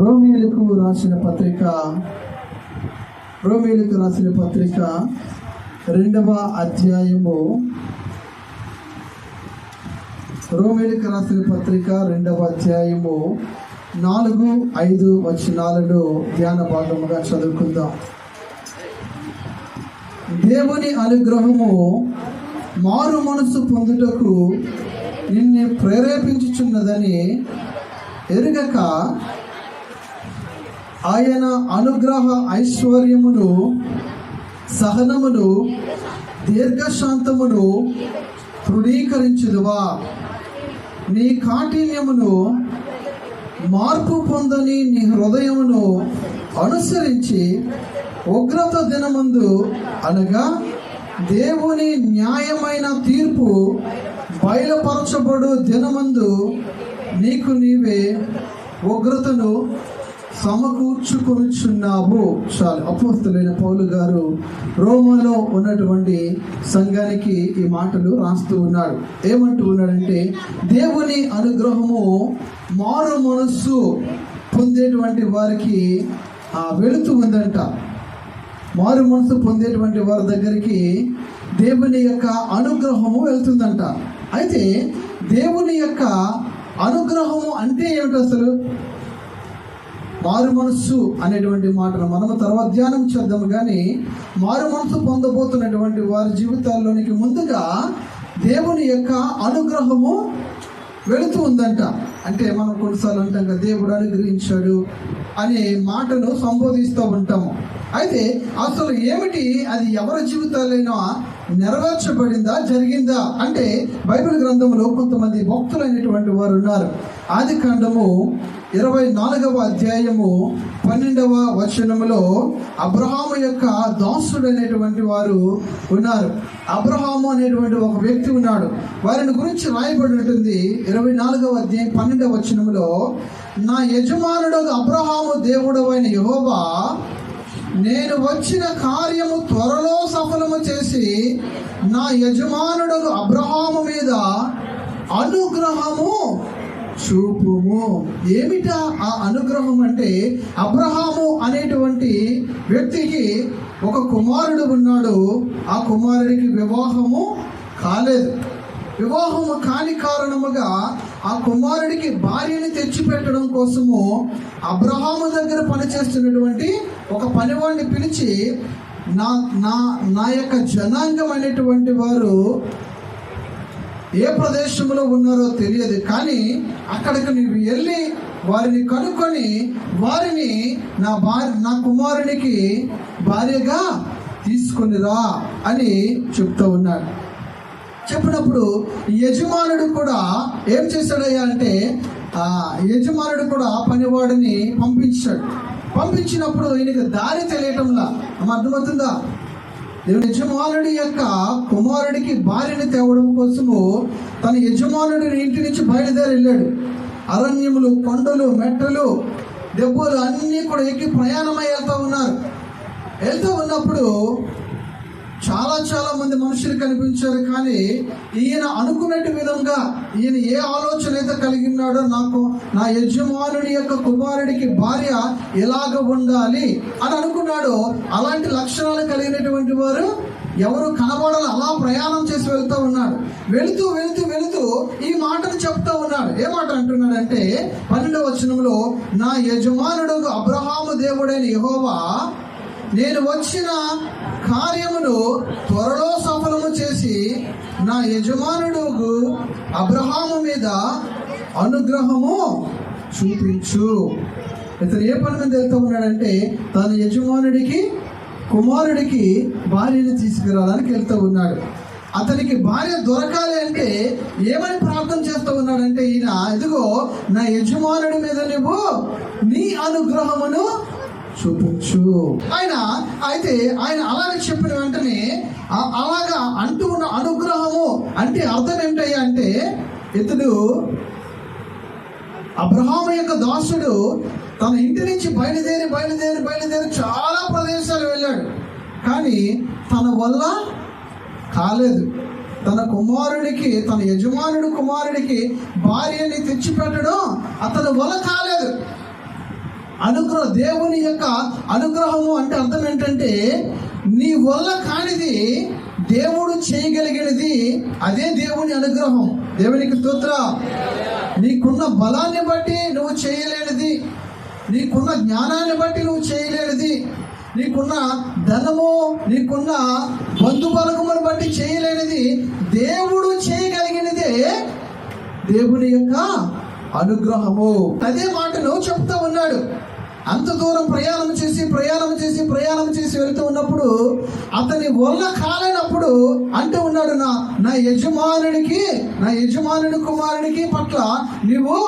రోమీయులకు రాసిన పత్రిక 2వ అధ్యాయము 4-5 వచనాలను ధ్యాన భాగముగా చదువుకుందాం. దేవుని అనుగ్రహము మారు మనసు పొందుటకు నిన్ను ప్రేరేపించుచున్నదని ఎరుగక ఆయన అనుగ్రహ ఐశ్వర్యమును, సహనమును, దీర్ఘశాంతమును తృణీకరించుదువా? నీ కాఠిన్యమును మార్పు పొందని నీ హృదయమును అనుసరించి ఉగ్రత దినమందు అనగా దేవుని న్యాయమైన తీర్పు బయలుపరచబడు దినమందు నీకు నీవే ఉగ్రతను సమకూర్చుకొనుచున్నావు. చాలు. అపోస్తలుడైన పౌలు గారు రోమాలో ఉన్నటువంటి సంఘానికి ఈ మాటలు రాస్తూ ఉన్నాడు. ఏమంటూ ఉన్నాడంటే, దేవుని అనుగ్రహము మారు మనస్సు పొందేటువంటి వారికి వెళుతూ ఉందంట. మారు మనసు పొందేటువంటి వారి దగ్గరికి దేవుని యొక్క అనుగ్రహము వెళ్తుందంట. అయితే దేవుని యొక్క అనుగ్రహము అంటే ఏమిటి? అసలు మారు మనస్సు అనేటువంటి మాటను మనము తర్వాత ధ్యానం చేద్దాము. కానీ మారు మనసు పొందబోతున్నటువంటి వారి జీవితాల్లోనికి ముందుగా దేవుని యొక్క అనుగ్రహము వెళుతూ ఉందంట. అంటే మనం కొన్నిసార్లు అంటాం కదా, దేవుడు అనుగ్రహించాడు అనే మాటను సంబోధిస్తూ ఉంటాము. అయితే అసలు ఏమిటి అది? ఎవరి జీవితాలైనా నెరవేర్చబడిందా, జరిగిందా అంటే బైబిల్ గ్రంథంలో కొంతమంది భక్తులైనటువంటి వారు ఉన్నారు. ఆదికాండము 24వ అధ్యాయము 12వ వచనములో అబ్రహాము యొక్క దాసుడైనటువంటి వారు ఉన్నారు. అబ్రహాము అనేటువంటి ఒక వ్యక్తి ఉన్నాడు. వారిని గురించి రాయబడి ఉంటుంది 24వ అధ్యాయం 12వ వచనములో, నా యజమానుడు అబ్రహాము దేవుడవైన యెహోవా నేను వచ్చిన కార్యము త్వరలో సఫలము చేసి నా యజమానుడు అబ్రహాము మీద అనుగ్రహము చూపుము. ఏమిటా ఆ అనుగ్రహం అంటే, అబ్రహాము అనేటువంటి వ్యక్తికి ఒక కుమారుడు ఉన్నాడు. ఆ కుమారుడికి వివాహము కాలేదు. వివాహము కాని కారణముగా ఆ కుమారుడికి భార్యని తెచ్చిపెట్టడం కోసము అబ్రహాము దగ్గర పనిచేస్తున్నటువంటి ఒక పనివాడిని పిలిచి, నా యొక్క జనాంగం అనేటువంటి వారు ఏ ప్రదేశంలో ఉన్నారో తెలియదు, కానీ అక్కడికి నువ్వు వెళ్ళి వారిని కనుక్కొని వారిని నా కుమారునికి భార్యగా తీసుకొని రా అని చెప్తూ ఉన్నాడు. చెప్పినప్పుడు యజమానుడు కూడా ఏం చేశాడయ్యా అంటే, యజమానుడు కూడా పనివాడిని పంపించాడు. పంపించినప్పుడు ఈయనకి దారి తెలియటంలా. అర్థమవుతుందా? యజమానుడి యొక్క కుమారుడికి భార్యని తేవడం కోసము తన యజమానుడి ఇంటి నుంచి బయలుదేరి వెళ్ళాడు. అరణ్యములు, కొండలు, మెట్టలు, దెబ్బలు అన్నీ కూడా ఎక్కి ప్రయాణమై వెళ్తూ ఉన్నప్పుడు చాలా మంది మనుషులు కనిపించారు. కానీ ఈయన అనుకున్నట్టు విధంగా ఈయన ఏ ఆలోచన అయితే కలిగినాడో, నా యజమానుడి యొక్క కుమారుడికి భార్య ఎలాగ ఉండాలి అని అనుకున్నాడో అలాంటి లక్షణాలు కలిగినటువంటి వారు ఎవరు కనబడాలి. అలా ప్రయాణం చేసి వెళ్తూ ఉన్నాడు. వెళుతూ ఈ మాటను చెప్తూ ఉన్నాడు. ఏ మాట అంటున్నాడంటే 12వ వచనంలో, నా యజమానుడు అబ్రహాము దేవుడైన యెహోవా నేను వచ్చిన కార్యమును త్వరలో సఫలము చేసి నా యజమానుడు అబ్రహాము మీద అనుగ్రహము చూపించు. ఇతను ఏ పని మీద వెళ్తూ ఉన్నాడంటే, తన యజమానుడికి కుమారుడికి భార్యని తీసుకురావడానికి వెళ్తూ ఉన్నాడు. అతనికి భార్య దొరకాలి అంటే ఏమని ప్రార్థన చేస్తూ ఉన్నాడంటే, ఈయన ఇదిగో నా యజమానుడి మీద నువ్వు నీ అనుగ్రహమును చూపించు. అయితే ఆయన అలాగే చెప్పిన వెంటనే అలాగా అంటూ ఉన్న అనుగ్రహము అంటే అర్థం ఏమిటయ్యా అంటే, ఇతడు అబ్రహాము యొక్క దాసుడు తన ఇంటి నుంచి బయలుదేరి చాలా ప్రదేశాలు వెళ్ళాడు. కానీ తన వల్ల కాలేదు. తన కుమారుడికి, తన యజమానుడు కుమారుడికి భార్యని తెచ్చిపెట్టడం అతని వల్ల కాలేదు. దేవుని యొక్క అనుగ్రహము అంటే అర్థం ఏంటంటే నీ వల్ల కానిది దేవుడు చేయగలిగినది, అదే దేవుని అనుగ్రహం. దేవునికి స్తోత్రం. నీకున్న బలాన్ని బట్టి నువ్వు చేయలేనిది, నీకున్న జ్ఞానాన్ని బట్టి నువ్వు చేయలేనిది, నీకున్న ధనము, నీకున్న బంధుబలకమును బట్టి చేయలేనిది, దేవుడు చేయగలిగినదే దేవుని యొక్క అనుగ్రహము. అదే మాటను చెప్తా ఉన్నాడు. అంత దూరం ప్రయాణం చేసి వెళ్తూ ఉన్నప్పుడు అతని వల్ల కాలేనప్పుడు అంటూ ఉన్నాడు, నా యజమానుడి కుమారునికి పట్ల నీవు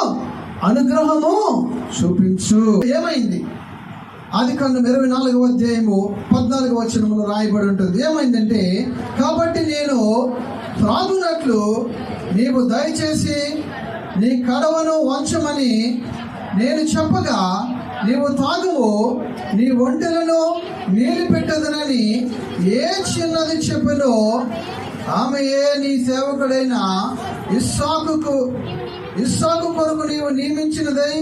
అనుగ్రహము చూపించు. ఏమైంది? ఆదికాండం 24వ అధ్యాయము 14వ వచనములో రాయబడి ఉంటుంది. ఏమైందంటే, కాబట్టి నేను త్రాగునట్లు నీవు దయచేసి నీ కడవను వంచమని నేను చెప్పగా నీవు తాగువు, నీ ఒంటెలను నీళ్ళు పెట్టదనని ఏ చిన్నది చెప్పెనో ఆమెయే నీ సేవకుడైన ఇస్సాకు కొరకు నీవు నియమించినదై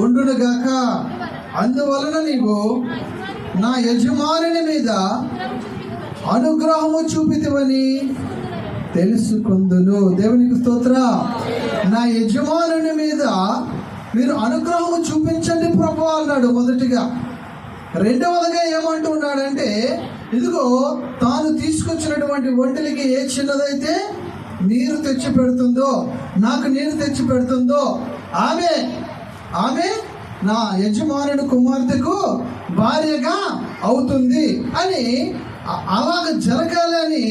ఉండునుగాక. అందువలన నీవు నా యజమానుని మీద అనుగ్రహము చూపితివని తెలుసుకుందును. దేవునికి స్తోత్రం. నా యజమానుని మీద మీరు అనుగ్రహము చూపించండి ప్రభు అన్నాడు మొదటిగా. రెండవదిగా ఏమంటూ ఉన్నాడంటే, ఇదిగో తాను తీసుకొచ్చినటువంటి ఒంటెలకి ఏ చిన్నదైతే నీరు తెచ్చి పెడుతుందో, నాకు నీరు తెచ్చి పెడుతుందో ఆమె నా యజమానుడి కుమార్తెకు భార్యగా అవుతుంది అని, అలాగ జరగాలని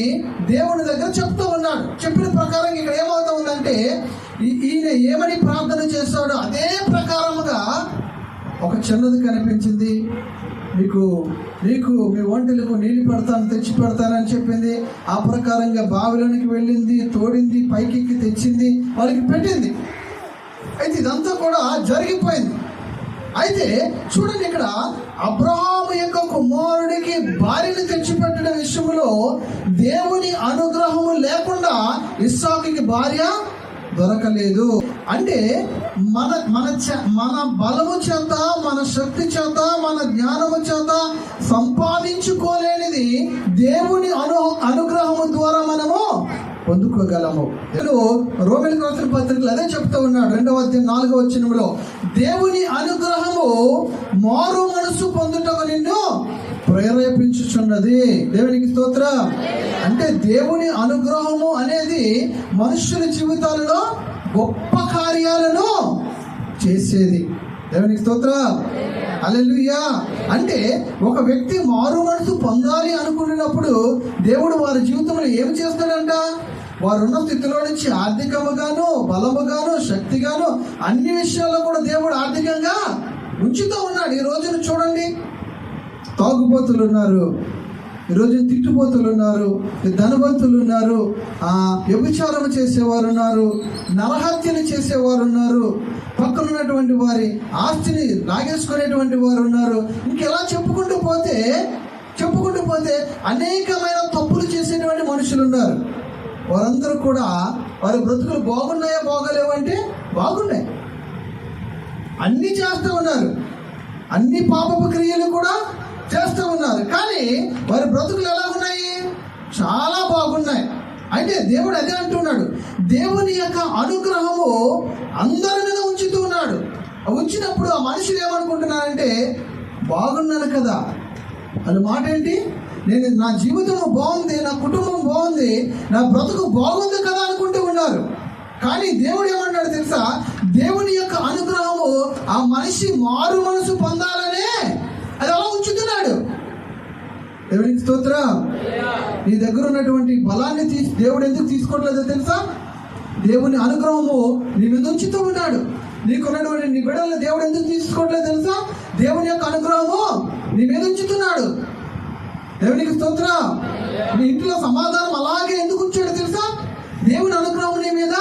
దేవుని దగ్గర చెప్తూ ఉన్నాడు. చెప్పిన ప్రకారం ఇక్కడ ఏమవుతా ఉందంటే, ఈయన ఏమని ప్రార్థన చేస్తాడో అదే ప్రకారముగా ఒక చిన్నది కనిపించింది. మీకు మీ ఒంటెలకు నీళ్ళు పెడతాను, తెచ్చి పెడతానని చెప్పింది. ఆ ప్రకారంగా బావిలోనికి వెళ్ళింది, తోడింది, పైకి తెచ్చింది, వాళ్ళకి పెట్టింది. అయితే ఇదంతా కూడా జరిగిపోయింది. అయితే చూడండి, ఇక్కడ అబ్రహాము యొక్క కుమారుడికి భార్యను తెచ్చిపెట్టడం విషయంలో దేవుని అనుగ్రహము లేకుండా ఇస్సాకుకి భార్య దొరకలేదు. అంటే మన బలము చేత, మన శక్తి చేత, మన జ్ఞానము చేత సంపాదించుకోలేనిది దేవుని అనుగ్రహము ద్వారా మనము పొందుకోగలము. రోమీయులకు రాసిన పత్రికలు అదే చెప్తూ ఉన్నాడు. 2వ అధ్యాయం 4వ వచనంలో, దేవుని అనుగ్రహము మారు మనసు పొందుటకు నిన్ను ప్రేరేపించుచున్నది. దేవునికి స్తోత్రం. అంటే దేవుని అనుగ్రహము అనేది మనుషుల జీవితాలలో గొప్ప కార్యాలను చేసేది. దేవునికి స్తోత్రం. హల్లెలూయా. అంటే ఒక వ్యక్తి మారు మనసు పొందాలి అనుకున్నప్పుడు దేవుడు వారి జీవితంలో ఏమి చేస్తాడంట? వారున్న స్థితిలో నుంచి ఆర్థికముగాను, బలముగాను, శక్తిగాను, అన్ని విషయాల్లో కూడా దేవుడు ఆర్థికంగా ఉంచుతూ ఉన్నాడు. ఈ రోజున చూడండి, తాగుబోతులు ఉన్నారు, ఈరోజు తిట్టుబోతులు ఉన్నారు, ధనవంతులు ఉన్నారు, వ్యభిచారం చేసేవారు ఉన్నారు, నరహత్యలు చేసేవారు ఉన్నారు, పక్కనున్నటువంటి వారి ఆస్తిని లాగేసుకునేటువంటి వారు ఉన్నారు. ఇంకెలా చెప్పుకుంటూ పోతే అనేకమైన తప్పులు చేసేటువంటి మనుషులు ఉన్నారు. వారందరూ కూడా వారి బ్రతుకులు బాగున్నాయా బాగలేవంటే బాగున్నాయి, అన్ని చేస్తూ ఉన్నారు, అన్ని పాపపు క్రియలు కూడా చేస్తూ ఉన్నారు. కానీ వారి బ్రతుకులు ఎలా ఉన్నాయి? చాలా బాగున్నాయి. అంటే దేవుడు అదే అంటున్నాడు, దేవుని యొక్క అనుగ్రహము అందరి మీద ఉంచుతూ ఉన్నాడు. ఉంచినప్పుడు ఆ మనుషులు ఏమనుకుంటున్నారంటే, బాగున్నాను కదా అది మాట ఏంటి, నా జీవితం బాగుంది, నా కుటుంబం బాగుంది, నా బ్రతుకు బాగుంది కదా అనుకుంటూ ఉన్నారు. కానీ దేవుడు ఏమన్నాడు తెలుసా? దేవుని యొక్క అనుగ్రహము ఆ మనిషి మారు మనసు పొందాలనే అది అలా ఉంచుతున్నాడు. దేవునికి స్తోత్రం. నీ దగ్గర ఉన్నటువంటి బలాన్ని దేవుడు ఎందుకు తీసుకోవట్లేదో తెలుసా? దేవుని అనుగ్రహము నీ మీద ఉంచుతూ ఉన్నాడు. నీకున్నటువంటి నీ బిడ్డలను దేవుడు ఎందుకు తీసుకోవట్లేదు తెలుసా? దేవుని యొక్క అనుగ్రహము నీ మీద ఉంచుతున్నాడు. దేవునికి స్తోత్రం. నీ ఇంట్లో సమాధానం అలాగే ఎందుకు ఉంచాడు తెలుసా? దేవుని అనుగ్రహం నీ మీద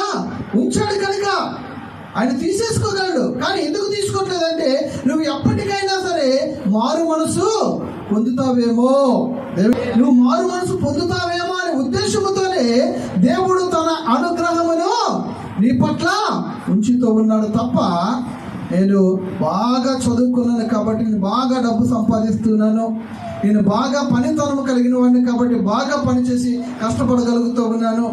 ఉంచాడు కనుక ఆయన తీసేసుకోగలడు. కానీ ఎందుకు తీసుకోవట్లేదంటే, నువ్వు ఎప్పటికైనా సరే మారు మనసు పొందుతావేమో, నువ్వు మారు మనసు పొందుతావేమో అనే ఉద్దేశంతోనే దేవుడు తన అనుగ్రహమును నీ పట్ల ఉంచుతూ ఉన్నాడు తప్ప నేను బాగా చదువుకున్నాను కాబట్టి నేను బాగా డబ్బు సంపాదిస్తున్నాను, నేను బాగా పనితనం కలిగిన వాడిని కాబట్టి బాగా పనిచేసి కష్టపడగలుగుతూ ఉన్నాను,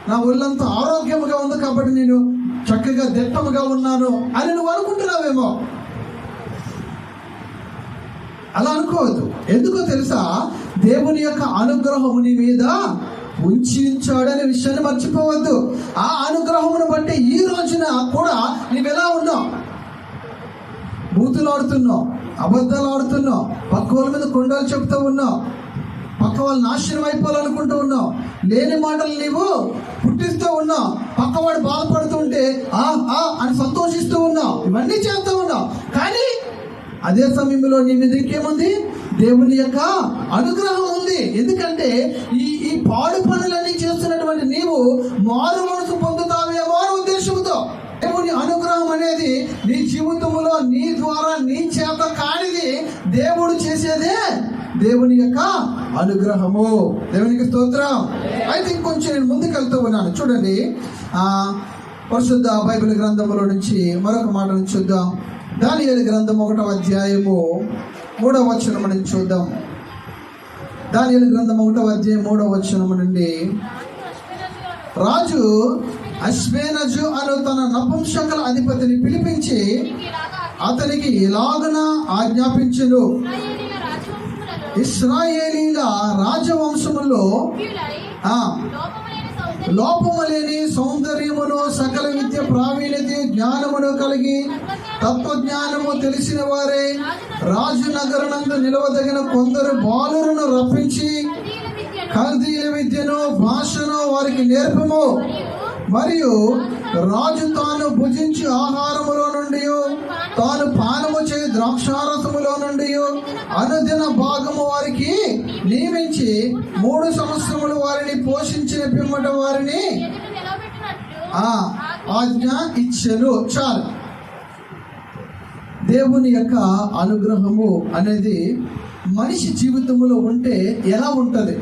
నా ఒళ్ళంతా ఆరోగ్యంగా ఉంది కాబట్టి నేను చక్కగా దిట్టముగా ఉన్నాను అని నువ్వు అనుకుంటున్నావేమో. అలా అనుకోవద్దు. ఎందుకో తెలుసా? దేవుని యొక్క అనుగ్రహము నీ మీద ఉంచాడనే విషయాన్ని మర్చిపోవద్దు. ఆ అనుగ్రహమును బట్టి ఈ రోజున కూడా నీవు ఎలా ఉన్నావు? బూతులు ఆడుతున్నావు, అబద్ధాలు ఆడుతున్నావు, పక్క వాళ్ళ మీద కొండలు చెప్తూ ఉన్నావు, పక్క వాళ్ళు నాశనం అయిపోవాలనుకుంటూ ఉన్నావు, లేని మాటలు నీవు పుట్టిస్తూ ఉన్నావు, పక్కవాడు బాధపడుతుంటే అని సంతోషిస్తూ ఉన్నావు, ఇవన్నీ చేస్తూ ఉన్నావు. కానీ అదే సమయంలో నీ మీద ఇంకేముంది? దేవుని యొక్క అనుగ్రహం ఉంది. ఎందుకంటే ఈ పాడు పనులన్నీ చేస్తున్నటువంటి నీవు మారు మనసు పొందుతావేమో అని ఉద్దేశంతో దేవుని అనుగ్రహం అనేది నీ జీవితంలో నీ ద్వారా నీ చేత కానిది దేవుడు చేసేదే దేవుని యొక్క అనుగ్రహము. దేవునికి స్తోత్రం. అయితే ఇంకొంచెం నేను ముందుకెళ్తూ ఉన్నాను. చూడండి, పరిశుద్ధ బైబిల్ గ్రంథంలో నుంచి మరొక మాటను చూద్దాం. దానియేలు గ్రంథం 1వ అధ్యాయము 3వ వచనం నుంచి చూద్దాం. దానియేలు గ్రంథం 1వ అధ్యాయం 3వ వచనం నుండి, రాజు అష్బేనజు అను తన నపుంసకుల అధిపతిని పిలిపించి అతనికి ఇలాగున ఆజ్ఞాపించును, ఇశ్రాయేలీల రాజవంశములో లోపము లేని సౌందర్యమును, సకల విద్య ప్రావీణ్యత, జ్ఞానమును కలిగి తత్వజ్ఞానము తెలిసిన వారే రాజు నగరనందు నిలవదగిన కొందరు బాలులను రప్పించి కల్దీల విద్యను, భాషను వారికి నేర్పము. మరియు రాజు తాను భుజించి ఆహారములో నుండి, తాను పానము చేయి ద్రాక్షారసములో నుండి అనుదిన భాగము వారికి నియమించి 3 సంవత్సరములు వారిని పోషించిన పిమ్మట వారిని ఆజ్ఞ ఇచ్చెను. చాలు. దేవుని యొక్క అనుగ్రహము అనేది మనిషి జీవితంలో ఉంటే ఎలా ఉంటుంది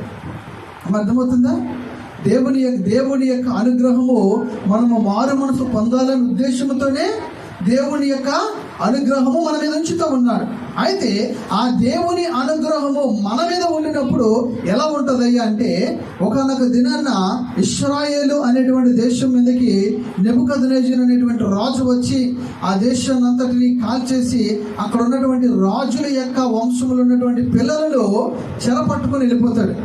అర్థమవుతుందా? దేవుని యొక్క అనుగ్రహము మనము మారు మనసు పొందాలనే ఉద్దేశంతోనే దేవుని యొక్క అనుగ్రహము మన మీద ఉంచుతూ ఉన్నాడు. అయితే ఆ దేవుని అనుగ్రహము మన మీద ఉండినప్పుడు ఎలా ఉంటుందయ్యా అంటే, ఒకనొక దినాన్న ఇశ్రాయేలు అనేటువంటి దేశం మీదకి నెబుకద్నెజరు అనేటువంటి రాజు వచ్చి ఆ దేశాన్ని అంతటిని కాల్చేసి అక్కడ ఉన్నటువంటి రాజుల యొక్క వంశములు ఉన్నటువంటి పిల్లలను చెరపట్టుకొని వెళ్ళిపోతాడు.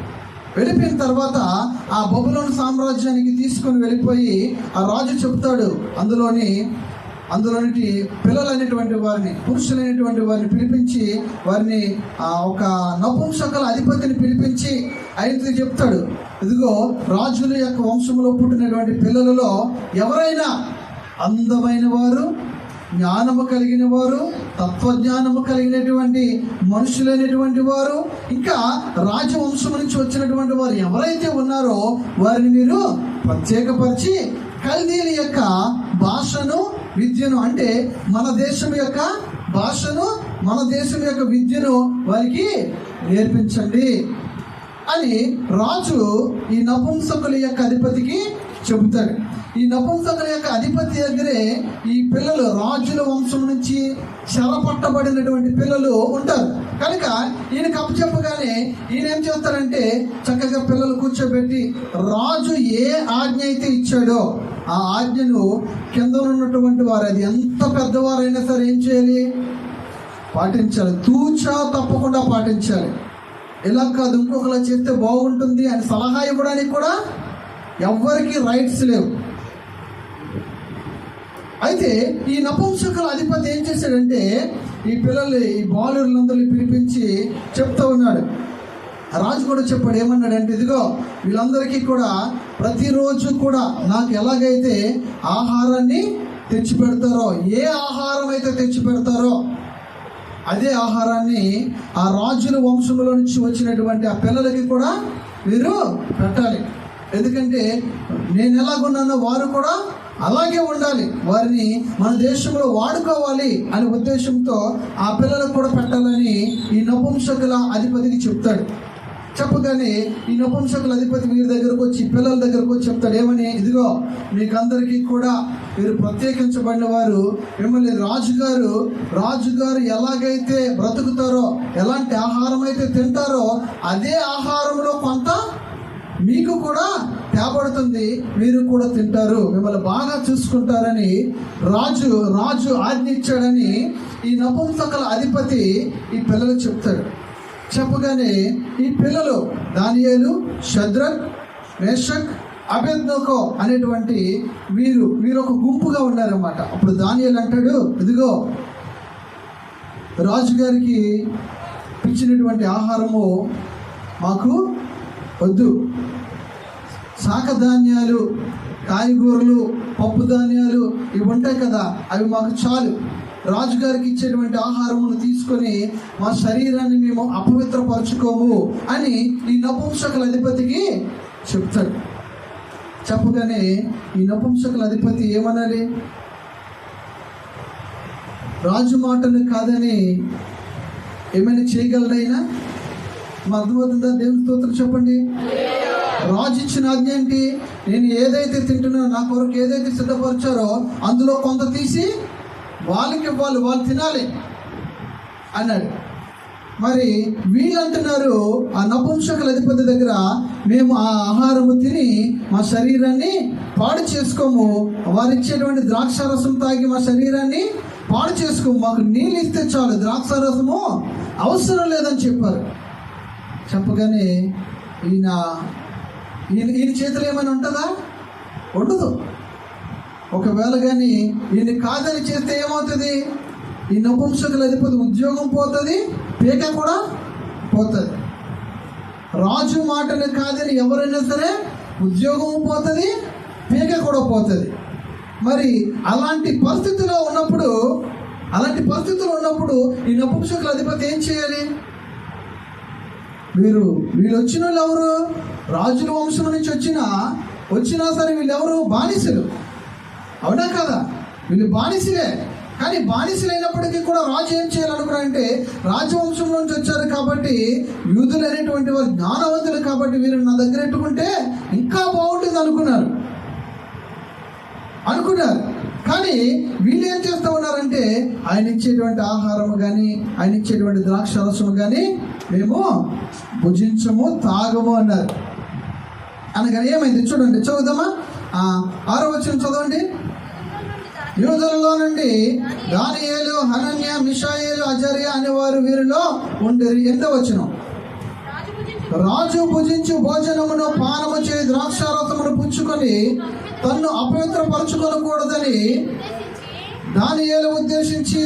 వెళ్ళిపోయిన తర్వాత ఆ బబులోను సామ్రాజ్యానికి తీసుకొని వెళ్ళిపోయి ఆ రాజు చెప్తాడు, అందులోని పిల్లలైనటువంటి వారిని, పురుషులైనటువంటి వారిని పిలిపించి వారిని ఒక నపుంసకుల అధిపతిని పిలిపించి ఆయనతో చెప్తాడు, ఇదిగో రాజుల యొక్క వంశంలో పుట్టినటువంటి పిల్లలలో ఎవరైనా అందమైన వారు, జ్ఞానము కలిగిన వారు, తత్వజ్ఞానము కలిగినటువంటి మనుషులైనటువంటి వారు, ఇంకా రాజవంశం నుంచి వచ్చినటువంటి వారు ఎవరైతే ఉన్నారో వారిని మీరు ప్రత్యేకపరిచి కల్దీల యొక్క భాషను, విద్యను, అంటే మన దేశం యొక్క భాషను, మన దేశం యొక్క విద్యను వారికి నేర్పించండి అని రాజు ఈ నపుంసకుల యొక్క అధిపతికి చెబుతాడు. ఈ నపుంసకుల యొక్క అధిపతి దగ్గరే ఈ పిల్లలు, రాజుల వంశం నుంచి చెరపట్టబడినటువంటి పిల్లలు ఉంటారు. కనుక ఈయన కప్పచెప్పగానే ఈయన ఏం చేస్తారంటే, చక్కగా పిల్లలు కూర్చోబెట్టి రాజు ఏ ఆజ్ఞ అయితే ఇచ్చాడో ఆ ఆజ్ఞను కింద ఉన్నటువంటి వారు, అది ఎంత పెద్దవారైనా సరే ఏం చేయాలి? పాటించాలి. తూచా తప్పకుండా పాటించాలి. ఇలా కాదు, ఇంకొకలా చేస్తే బాగుంటుంది అని సలహా ఇవ్వడానికి కూడా ఎవ్వరికి రైట్స్ లేవు. అయితే ఈ నపుంసకుల అధిపతి ఏం చేశాడంటే, ఈ పిల్లలు, ఈ బాలులందరినీ పిలిపించి చెప్తా ఉన్నాడు. రాజు కూడా చెప్పాడు, ఏమన్నాడంటే, ఇదిగో వీళ్ళందరికీ కూడా ప్రతిరోజు కూడా నాకు ఎలాగైతే ఆహారాన్ని తెచ్చి పెడతారో, ఏ ఆహారం అయితే తెచ్చి పెడతారో అదే ఆహారాన్ని ఆ రాజుల వంశంలో నుంచి వచ్చినటువంటి ఆ పిల్లలకి కూడా మీరు పెట్టాలి. ఎందుకంటే నేను ఎలాగున్నానో వారు కూడా అలాగే ఉండాలి, వారిని మన దేశంలో వాడుకోవాలి అనే ఉద్దేశంతో ఆ పిల్లలకు కూడా పెట్టాలని ఈ నపుంసకుల అధిపతికి చెప్తాడు. చెప్పగానే ఈ నపుంసకుల అధిపతి వీరి దగ్గరకు వచ్చి, పిల్లల దగ్గరకు వచ్చి చెప్తాడు ఏమని, ఇదిగో మీకందరికీ కూడా మీరు ప్రత్యేకించబడిన వారు, మిమ్మల్ని రాజుగారు ఎలాగైతే బ్రతుకుతారో, ఎలాంటి ఆహారం అయితే తింటారో అదే ఆహారంలో కొంత మీకు కూడా తేబడుతుంది, మీరు కూడా తింటారు, మిమ్మల్ని బాగా చూసుకుంటారని రాజు ఆజ్ఞ ఇచ్చాడని ఈ నపుంసకుల అధిపతి ఈ పిల్లలు చెప్తాడు. చెప్పగానే ఈ పిల్లలు దానియేలు, షద్రక్, మేషక్, అబేద్నెగో అనేటువంటి వీరు ఒక గుంపుగా ఉన్నారన్నమాట. అప్పుడు దానియేలు అంటాడు, ఇదిగో రాజుగారికి ఇచ్చినటువంటి ఆహారము మాకు వద్దు, శాఖ ధాన్యాలు, కాయగూరలు, పప్పు ధాన్యాలు ఇవి ఉంటాయి కదా, అవి మాకు చాలు. రాజుగారికి ఇచ్చేటువంటి ఆహారమును తీసుకొని మా శరీరాన్ని మేము అపవిత్రపరచుకోము అని ఈ నపుంసకుల అధిపతికి చెప్తాడు. చెప్పగానే ఈ నపుంసకుల అధిపతి ఏమనాలి, రాజు మాటను కాదని ఏమైనా చేయగలడైనా? మా అర్థమవుతుందా? దేవుని స్తోత్రం చెప్పండి. రాజు ఇచ్చిన ఆజ్ఞ ఏంటి? నేను ఏదైతే తింటున్నానో, నా కొరకు ఏదైతే సిద్ధపరిచారో అందులో కొంత తీసి వాళ్ళు తినాలి అన్నాడు. మరి వీళ్ళంటున్నారు ఆ నపుంసకుల అధిపతి దగ్గర, మేము ఆ ఆహారము తిని మా శరీరాన్ని పాడు చేసుకోము, వారు ఇచ్చేటువంటి ద్రాక్షారసం తాగి మా శరీరాన్ని పాడు చేసుకోము, మాకు నీళ్ళు ఇస్తే చాలు, ద్రాక్షారసము అవసరం లేదని చెప్పారు. చెప్పగానే ఈయన చేతిలో ఏమైనా ఉంటుందా? ఉండదు. ఒకవేళ కానీ ఈయన కాదని చేస్తే ఏమవుతుంది? ఈ నపుంసకుల అధిపతి ఉద్యోగం పోతుంది, పీక కూడా పోతుంది. రాజు మాటలు కాదని ఎవరైనా సరే ఉద్యోగం పోతుంది, పీక కూడా పోతుంది. మరి అలాంటి పరిస్థితుల్లో ఉన్నప్పుడు ఈ నపుంసకుల అధిపతి ఏం చేయాలి? వీళ్ళు వచ్చిన వాళ్ళు ఎవరు? రాజుల వంశం నుంచి వచ్చినా సరే వీళ్ళు ఎవరు? బానిసలు. అవునా కదా? వీళ్ళు బానిసలే. కానీ బానిసలు అయినప్పటికీ కూడా రాజు ఏం చేయాలనుకున్నారంటే, రాజవంశం నుంచి వచ్చారు కాబట్టి, యూదులు అనేటువంటి వారు జ్ఞానవంతులు కాబట్టి వీరు నా దగ్గర పెట్టుకుంటే ఇంకా బాగుంటుంది అనుకున్నారు. కానీ వీళ్ళు ఏం చేస్తూ ఉన్నారంటే, ఆయన ఇచ్చేటువంటి ఆహారము కానీ, ఆయన ఇచ్చేటువంటి ద్రాక్షరసము కానీ మేము భుజించము, తాగము అన్నారు. అనగానే ఏమైంది చూడండి, చదువుదామా? 6వ వచనం చదవండి. యూదులలో నుండి దానియేలు, హనన్య, మిషాయేలు, అజర్యా అనేవారు వీరిలో ఉండేది. 8వ వచనం. రాజు భుజించు భోజనమును పానము చేయి ద్రాక్షారసమును పుచ్చుకొని తన్ను అపవిత్రపరచుకోకూడదని దానియేలు ఉద్దేశించి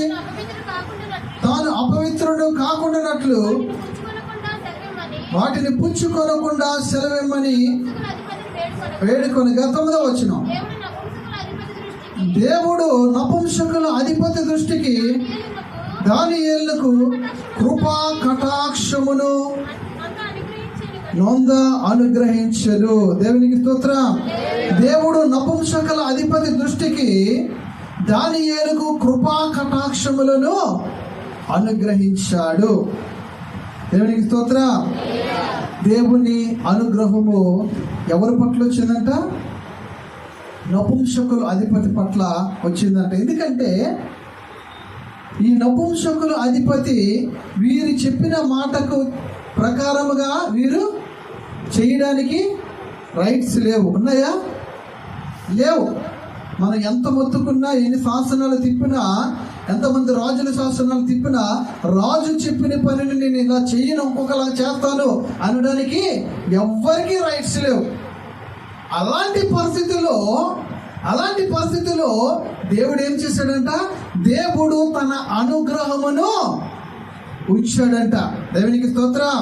తాను అపవిత్రుడు కాకుండానట్లు వాటిని పుచ్చుకొనకుండా సెలవిమ్మని వేడుకొనగా. 9వ వచనం. దేవుడు నపుంసకుల అధిపతి దృష్టికి దానియేలుకు కృపా కటాక్షమును నొంద అనుగ్రహించెను. దేవునికి స్తోత్రం. దేవుడు నపుంసకుల అధిపతి దృష్టికి దానియేలుకు కృపా కటాక్షములను అనుగ్రహించాడు. దేవునికి స్తోత్రం. దేవుని అనుగ్రహము ఎవరి పట్ల వచ్చిందంట? నపుంసకుల అధిపతి పట్ల వచ్చిందంట. ఎందుకంటే ఈ నపుంసకుల అధిపతి వీరు చెప్పిన మాటకు ప్రకారముగా వీరు చేయడానికి రైట్స్ లేవు. ఉన్నాయా? లేవు. మనం ఎంత మొత్తుకున్నా, ఎన్ని శాసనాలు తిప్పినా, ఎంతమంది రాజుల శాసనాలు తిప్పినా, రాజు చెప్పిన పనిని నేను ఇలా చేయను, ఇంకొకలా చేస్తాను అనడానికి ఎవ్వరికీ రైట్స్ లేవు. అలాంటి పరిస్థితుల్లో దేవుడు ఏం చేశాడంట? దేవుడు తన అనుగ్రహమును ఉంచాడంట. దేవునికి స్తోత్రం.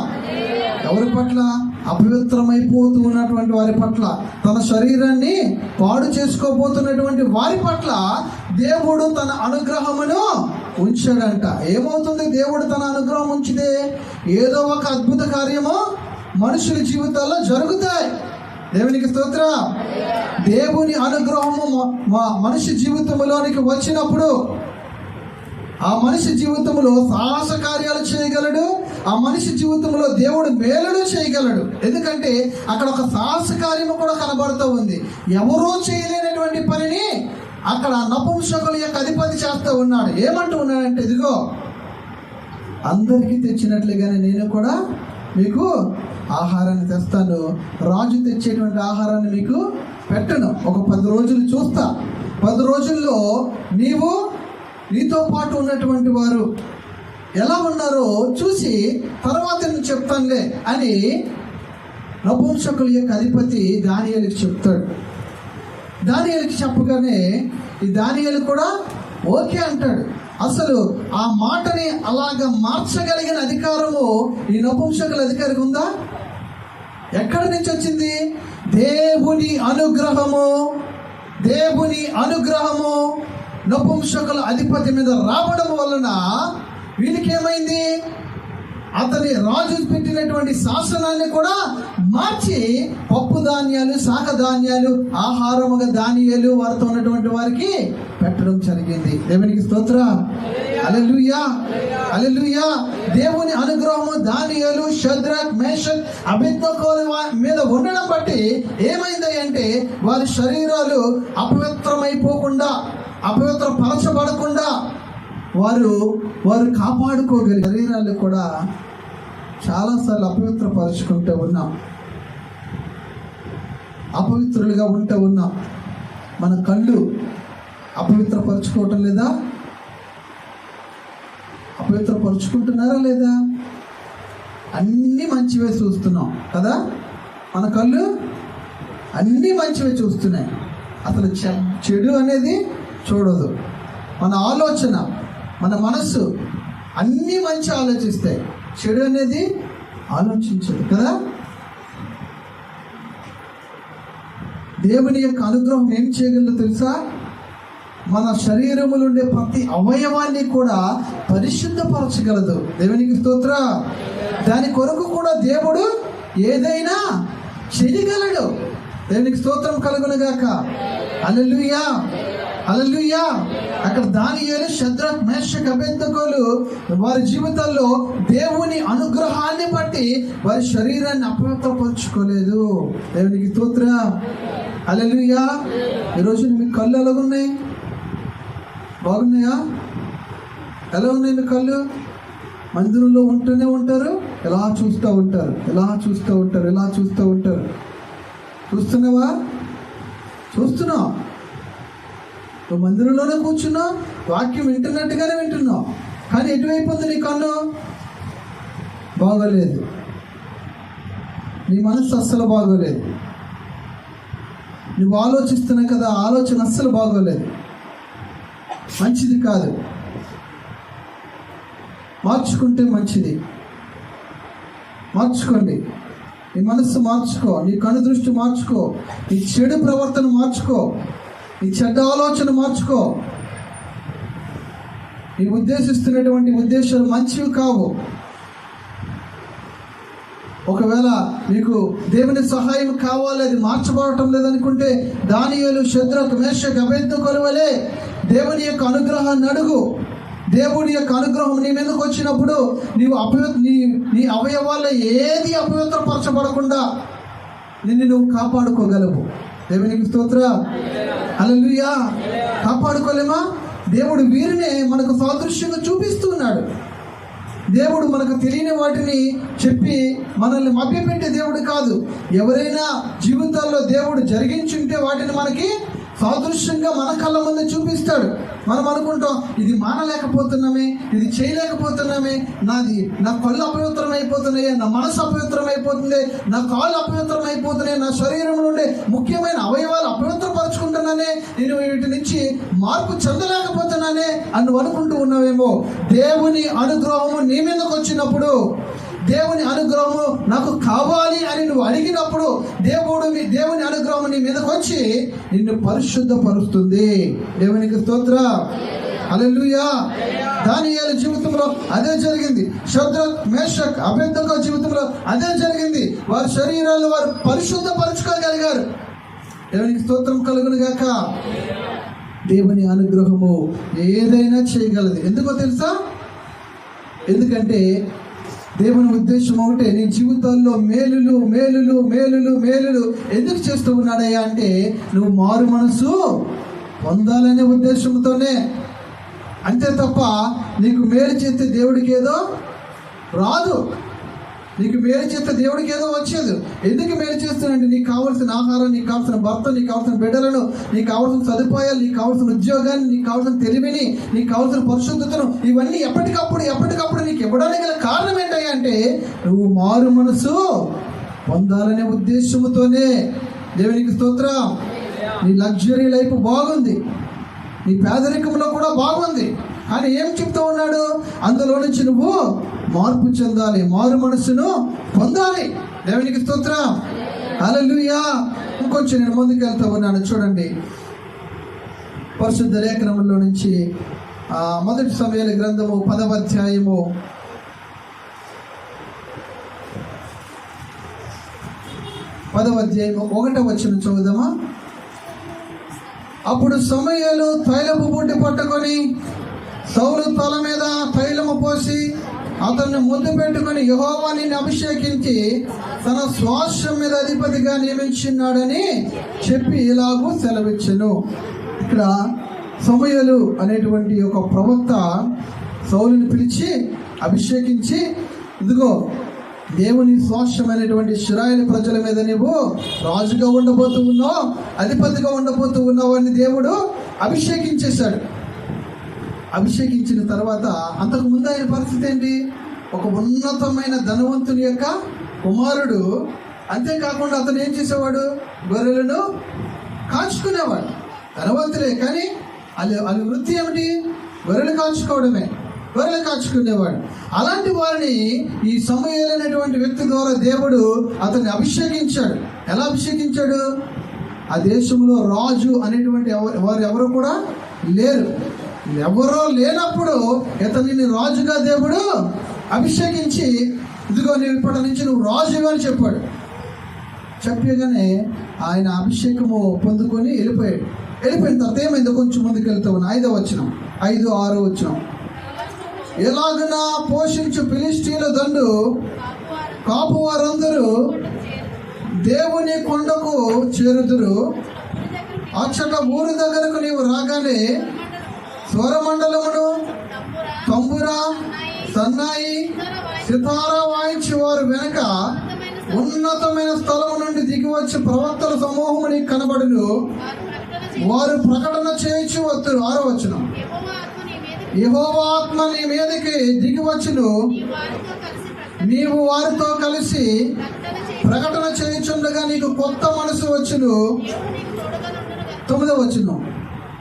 ఎవరి పట్ల? అపవిత్రమైపోతూ ఉన్నటువంటి వారి పట్ల, తన శరీరాన్ని పాడు చేసుకోబోతున్నటువంటి వారి పట్ల దేవుడు తన అనుగ్రహమును ఉంచాడంట. ఏమవుతుంది? దేవుడు తన అనుగ్రహం ఉంచితే ఏదో ఒక అద్భుత కార్యము మనుషుల జీవితాల్లో జరుగుతాయి. దేవునికి స్తోత్రం. దేవుని అనుగ్రహము మనిషి జీవితంలోనికి వచ్చినప్పుడు ఆ మనిషి జీవితంలో సాహస కార్యాలు చేయగలడు. ఆ మనిషి జీవితంలో దేవుడు మేలులు చేయగలడు. ఎందుకంటే అక్కడ ఒక సాహస కార్యము కూడా కనబడుతూ ఉంది. ఎవరూ చేయలేనటువంటి పనిని అక్కడ నపుంసకుల యొక్క అధిపతి చేస్తూ ఉన్నాడు. ఏమంటూ ఉన్నాడంటే, ఇదిగో అందరికీ తెచ్చినట్లుగానే నేను కూడా మీకు ఆహారాన్ని తెస్తాను. రాజు తెచ్చేటువంటి ఆహారాన్ని మీకు పెట్టను. ఒక 10 రోజులు చూస్తా. 10 రోజుల్లో నీతో పాటు ఉన్నటువంటి వారు ఎలా ఉన్నారో చూసి తర్వాత నేను చెప్తానులే అని నపుంసకుల యొక్క అధిపతి దానియేలుకి చెప్తాడు. దానియేలుకి చెప్పగానే ఈ దానియేలు కూడా ఓకే అంటాడు. అసలు ఆ మాటని అలాగ మార్చగలిగిన అధికారము ఈ నపుంసకుల అధికారికి ఉందా? ఎక్కడి నుంచి వచ్చింది? దేవుని అనుగ్రహము నపుంసకుల అధిపతి మీద రావడం వలన వీళ్ళకేమైంది? అతని రాజు పెట్టినటువంటి శాసనాన్ని కూడా మార్చి పప్పు ధాన్యాలు, శాఖ ధాన్యాలు, ఆహారముగా దానియేలు వారితో ఉన్నటువంటి వారికి పెట్టడం జరిగింది. దేవునికి స్తోత్రం. హల్లెలూయా, హల్లెలూయా. దేవుని అనుగ్రహము దానియేలు, షద్రక్, మేషక్, అబేద్నెగోల మీద ఉండడం బట్టి ఏమైంది అంటే వారి శరీరాలు అపవిత్రమైపోకుండా, అపవిత్రపరచబడకుండా వారు కాపాడుకోగలిగే శరీరాలు కూడా చాలాసార్లు అపవిత్రపరుచుకుంటూ ఉన్నాం, అపవిత్రులుగా ఉంటూ ఉన్నాం. మన కళ్ళు అపవిత్రపరుచుకోవటం లేదా? అపవిత్రపరుచుకుంటున్నారా లేదా? అన్నీ మంచివే చూస్తున్నాం కదా. మన కళ్ళు అన్నీ మంచివే చూస్తున్నాయి, అసలు చెడు అనేది చూడదు. మన ఆలోచన, మన మనస్సు అన్నీ మంచి ఆలోచిస్తాయి, చెడు అనేది ఆలోచించదు కదా. దేవుని యొక్క అనుగ్రహం ఏం చేయగలదో తెలుసా? మన శరీరములో ఉండే ప్రతి అవయవాన్ని కూడా పరిశుద్ధపరచగలదు. దేవునికి స్తోత్రం. దాని కొరకు కూడా దేవుడు ఏదైనా చేయగలడు. దేవునికి స్తోత్రం కలుగునుగాక. హల్లెలూయా, హల్లెలూయా. అక్కడ దానియేలు, షద్రక్, మేషక్, అబేద్నెగోలు వారి జీవితాల్లో దేవుని అనుగ్రహాన్ని బట్టి వారి శరీరాన్ని అపవిత్రపరచుకోలేదు. దేవునికి స్తోత్రం. హల్లెలూయా. ఈరోజు మీ కళ్ళు ఎలాగున్నాయి? బాగున్నాయా? ఎలా ఉన్నాయి మీ కళ్ళు? మందిరంలో ఉంటూనే ఉంటారు, ఎలా చూస్తూ ఉంటారు, ఎలా చూస్తూ ఉంటారు, ఎలా చూస్తూ ఉంటారు. చూస్తున్నావా? చూస్తున్నావు. నువ్వు మందిరంలోనే కూర్చున్నావు, వాక్యం వింటున్నట్టుగానే వింటున్నావు, కానీ ఎటువైపు ఉంది నీ కన్ను? బాగోలేదు. నీ మనసు అస్సలు బాగోలేదు. నువ్వు ఆలోచిస్తున్నావు కదా, ఆలోచన అస్సలు బాగోలేదు, మంచిది కాదు. మార్చుకుంటే మంచిది. మార్చుకోండి. నీ మనస్సు మార్చుకో, నీ కను దృష్టి మార్చుకో, నీ చెడు ప్రవర్తన మార్చుకో, నీ చెడ్డ ఆలోచన మార్చుకో. నీ ఉద్దేశిస్తున్నటువంటి ఉద్దేశాలు మంచివి కావు. ఒకవేళ మీకు దేవుని సహాయం కావాలి, అది మార్చబడటం లేదనుకుంటే దానియేలు, షద్రక్, మేషక్, అబేద్నెగోల వలె దేవుని యొక్క అనుగ్రహాన్ని అడుగు. దేవుని యొక్క అనుగ్రహం నీ మీదకి వచ్చినప్పుడు నీవు నీ అవయవాల్లో ఏది అపవిత్రపరచబడకుండా నిన్ను నువ్వు కాపాడుకోగలవు. దేవునికి స్తోత్రం. హల్లెలూయా. కాపాడుకోలేమా? దేవుడు వీరినే మనకు సాదృశ్యంగా చూపిస్తున్నాడు. దేవుడు మనకు తెలియని వాటిని చెప్పి మనల్ని మభ్యపెట్టే దేవుడు కాదు. ఎవరైనా జీవితాల్లో దేవుడు జరిగించుంటే వాటిని మనకి సాదృశ్యంగా మన కళ్ళ ముందు చూపిస్తాడు. మనం అనుకుంటాం, ఇది మానలేకపోతున్నామే, ఇది చేయలేకపోతున్నామే, నా కళ్ళు అపవిత్రం అయిపోతున్నాయి, నా మనసు అపవిత్రం అయిపోతుంది, నా కాళ్ళు అపవిత్రం అయిపోతున్నాయి, నా శరీరంలో ఉండే ముఖ్యమైన అవయవాలు అపవిత్రపరుచుకుంటున్నానే, నేను వీటి నుంచి మార్పు చెందలేకపోతున్నానే అని నువ్వు అనుకుంటూ ఉన్నావేమో. దేవుని అనుగ్రహము నీ మీదకి వచ్చినప్పుడు, దేవుని అనుగ్రహము నాకు కావాలి అని నువ్వు అడిగినప్పుడు దేవుని అనుగ్రహం నీ మీదకి వచ్చి నిన్ను పరిశుద్ధపరుస్తుంది. దేవునికి స్తోత్రం. హల్లెలూయా. దానియేలు జీవితంలో అదే జరిగింది. షద్రక్, మేషక్, అబేద్నెగో జీవితంలో అదే జరిగింది. వారి శరీరాలు వారు పరిశుద్ధపరచుకోగలిగారు. దేవునికి స్తోత్రం కలుగును గాక. దేవుని అనుగ్రహము ఏదైనా చేయగలదు. ఎందుకో తెలుసా? ఎందుకంటే దేవుని ఉద్దేశం ఒకటే, నీ జీవితాల్లో మేలులు మేలులు మేలులు మేలులు ఎందుకు చేస్తూ ఉన్నాడయ్యా అంటే నువ్వు మారు మనసు పొందాలనే ఉద్దేశంతోనే. అంతే తప్ప నీకు మేలు చేస్తే దేవుడికి ఏదో రాదు, నీకు మేలు చేస్తే దేవుడికి ఏదో వచ్చేది. ఎందుకు మేలు చేస్తానంటే నీకు కావాల్సిన ఆహారం, నీకు కావాల్సిన భర్త, నీకు కావాల్సిన బిడ్డలను, నీకు కావాల్సిన సదుపాయాలు, నీకు కావాల్సిన ఉద్యోగాన్ని, నీకు కావాల్సిన తెలివిని, నీకు కావాల్సిన పరిశుద్ధతను, ఇవన్నీ ఎప్పటికప్పుడు నీకు ఇవ్వడానికి గల కారణం ఏంటయ్యా అంటే నువ్వు మారు మనసు పొందాలనే ఉద్దేశంతోనే. దేవునికి స్తోత్రం. నీ లగ్జరీ లైఫ్ బాగుంది, నీ పేదరికంలో కూడా బాగుంది, కానీ ఏం చెప్తూ ఉన్నాడు? అందులో నుంచి నువ్వు మార్పు చెందాలి, మారు మనసును పొందాలి. దేవునికి స్తోత్రం. హల్లెలూయా. ఇంకొంచెం నేను ముందుకు వెళ్తూ ఉన్నాను. చూడండి, పరిశుద్ధ లేఖనంలో నుంచి మొదటి సమూయేలు గ్రంథము 10వ అధ్యాయము 1వ వచనం చదువుదామా? అప్పుడు సమూయేలు తైలపు బుడ్డి పట్టుకొని సౌలు తల మీద తైలము పోసి అతన్ని ముద్దు పెట్టుకొని యెహోవా నిన్ను అభిషేకించి తన స్వాస్థ్యం మీద అధిపతిగా నియమించున్నాడని చెప్పి ఇలాగూ సెలవిచ్చెను. ఇక్కడ సమూయేలు అనేటువంటి ఒక ప్రవక్త సౌలుని పిలిచి అభిషేకించి, ఇదిగో దేవుని స్వాస్థ్యమైనటువంటి ఇశ్రాయేలు ప్రజల మీద నీవు రాజుగా ఉండబోతూ ఉన్నావు, అధిపతిగా ఉండబోతూ ఉన్నావు అని దేవుడు అభిషేకించేశాడు. అభిషేకించిన తర్వాత అంతకు ముందు ఆయన పరిస్థితి ఏంటి? ఒక ఉన్నతమైన ధనవంతుని యొక్క కుమారుడు. అంతేకాకుండా అతను ఏం చేసేవాడు? గొర్రెలను కాచుకునేవాడు. ధనవంతులే, కానీ అది వృత్తి ఏమిటి? గొర్రెలు కాచుకోవడమే, గొర్రెలు కాచుకునేవాడు. అలాంటి వారిని ఈ సమూయేలు అనేటువంటి వ్యక్తి ద్వారా దేవుడు అతన్ని అభిషేకించాడు. ఎలా అభిషేకించాడు? ఆ దేశంలో రాజు అనేటువంటి వారు ఎవరు కూడా లేరు. ఎవరో లేనప్పుడు ఇతనిని రాజుగా దేవుడు అభిషేకించి, ఇదిగో నీవు ఇప్పటి నుంచి నువ్వు రాజు అని చెప్పాడు. చెప్పగానే ఆయన అభిషేకము పొందుకొని వెళ్ళిపోయాడు. వెళ్ళిపోయిన తర్వాత ఏమైందో కొంచెం ముందుకు వెళ్తూ ఉన్నా. 5వ వచనం, 5, 6 వచనం. ఎలాగన పోషించు ఫిలిష్తీయుల దండు కాపు వారందరూ దేవుని కొండకు చేరుదురు. అచ్చట ఊరి దగ్గరకు నీవు రాగానే స్వరమండలమును, తంబురా, సన్నాయి, సితారా వాయించి వారు వెనక ఉన్నతమైన స్థలము నుండి దిగి వచ్చి ప్రవక్తల సమూహము నీకు కనబడును. వారు ప్రకటన చేయించు వత్తురు. 6వ వచనం. యెహోవా ఆత్మ నీ మీదకి దిగి వచ్చును, నీవు వారితో కలిసి ప్రకటన చేయించుండగా నీకు కొత్త మనసు వచ్చును. 9వ వచనం.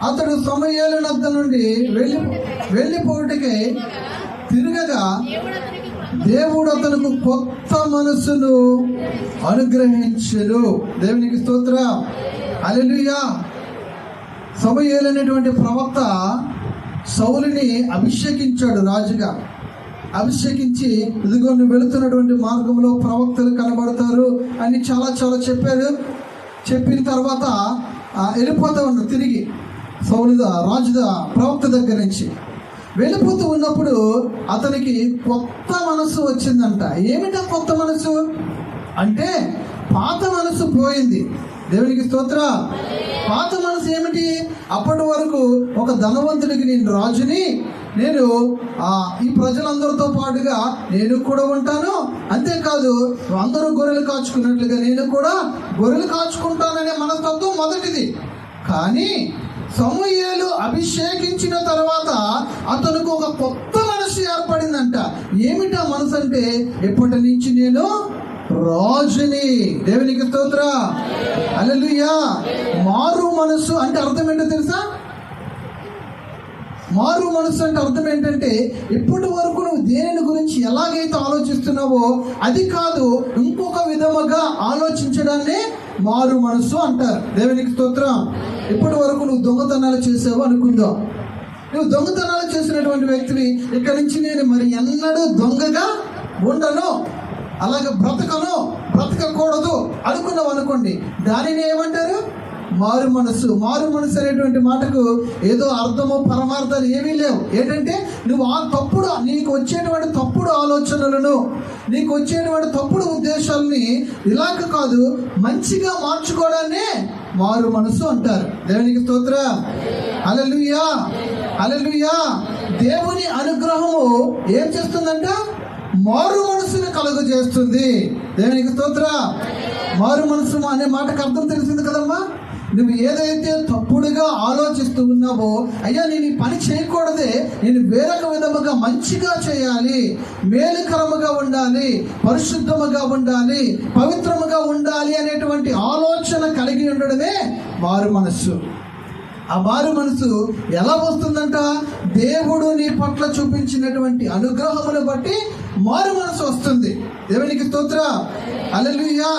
అతడు సమూయేలు నద్ద నుండి వెళ్ళిపోటుకై తిరగగా దేవుడు అతనికి కొత్త మనసును అనుగ్రహించెను. దేవునికి స్తోత్రం. హల్లెలూయా. సమూయేలు అనేటువంటి ప్రవక్త సౌలుని అభిషేకించాడు రాజుగా. అభిషేకించి, ఇదిగో నువ్వు వెళుతున్నటువంటి మార్గంలో ప్రవక్తలు కనబడతారు అని చాలా చెప్పాడు. చెప్పిన తర్వాత వెళ్ళిపోతూ ఉన్నాడు తిరిగి సౌలుగా రాజుగా ప్రవక్త దగ్గర నుంచి వెళ్ళిపోతూ ఉన్నప్పుడు అతనికి కొత్త మనసు వచ్చిందంట. ఏమిటా కొత్త మనసు అంటే? పాత మనసు పోయింది. దేవునికి స్తోత్ర. పాత మనసు ఏమిటి? అప్పటి వరకు ఒక ధనవంతుడికి నేను రాజుని, నేను ఈ ప్రజలందరితో పాటుగా నేను కూడా ఉంటాను, అంతేకాదు అందరూ గొర్రెలు కాచుకున్నట్లుగా నేను కూడా గొర్రెలు కాచుకుంటాననే మనస్తత్వం మొదటిది. కానీ సమూయేలు అభిషేకించిన తర్వాత అతనికి ఒక కొత్త మనసు ఏర్పడిందంట. ఏమిటా మనసు అంటే? ఎప్పటి నుంచి నేను రాజుని. దేవునికి స్తోత్ర. హల్లెలూయా. మారు మనసు అంటే అర్థం ఏంటో తెలుసా? మారు మనసు అంటే అర్థం ఏంటంటే ఇప్పటి వరకు నువ్వు దేని గురించి ఎలాగైతే ఆలోచిస్తున్నావో అది కాదు, ఇంకొక విధముగా ఆలోచించడాన్ని మారు మనసు అంటారు. దేవునికి స్తోత్రం. ఇప్పటి వరకు నువ్వు దొంగతనాలు చేసావు అనుకుందాం. నువ్వు దొంగతనాలు చేసినటువంటి వ్యక్తిని ఇక్కడి నుంచి నేను మరి ఎన్నడూ దొంగగా ఉండను, అలాగే బ్రతకకూడదు అనుకున్నావు అనుకోండి, దానిని ఏమంటారు? మారు మనసు అనేటువంటి మాటకు ఏదో అర్థము పరమార్థాలు ఏమీ లేవు. ఏంటంటే నువ్వు ఆ తప్పుడు నీకు వచ్చేటువంటి తప్పుడు ఆలోచనలను, నీకు వచ్చేటువంటి తప్పుడు ఉద్దేశాలని ఇలాగ కాదు మంచిగా మార్చుకోవడాన్నే మారు మనసు అంటారు. దేవునికి స్తోత్రం. హల్లెలూయా, హల్లెలూయా. దేవుని అనుగ్రహము ఏం చేస్తుందంట? మారు మనసుని కలుగజేస్తుంది. దేవునికి స్తోత్రం. మారు మనసు అనే మాటకు అర్థం తెలిసింది కదమ్మా. నువ్వు ఏదైతే తప్పుడుగా ఆలోచిస్తూ ఉన్నావో, అయ్యా నేను ఈ పని చేయకూడదే, నేను వేరొక విధముగా మంచిగా చేయాలి, మేలుకరముగా ఉండాలి, పరిశుద్ధముగా ఉండాలి, పవిత్రముగా ఉండాలి అనేటువంటి ఆలోచన కలిగి ఉండడమే మారు మనస్సు. ఆ మారు మనసు ఎలా వస్తుందంట? దేవుడు నీ పట్ల చూపించినటువంటి అనుగ్రహమును బట్టి మారు మనసు వస్తుంది. దేవునికి స్తోత్రం. హల్లెలూయా.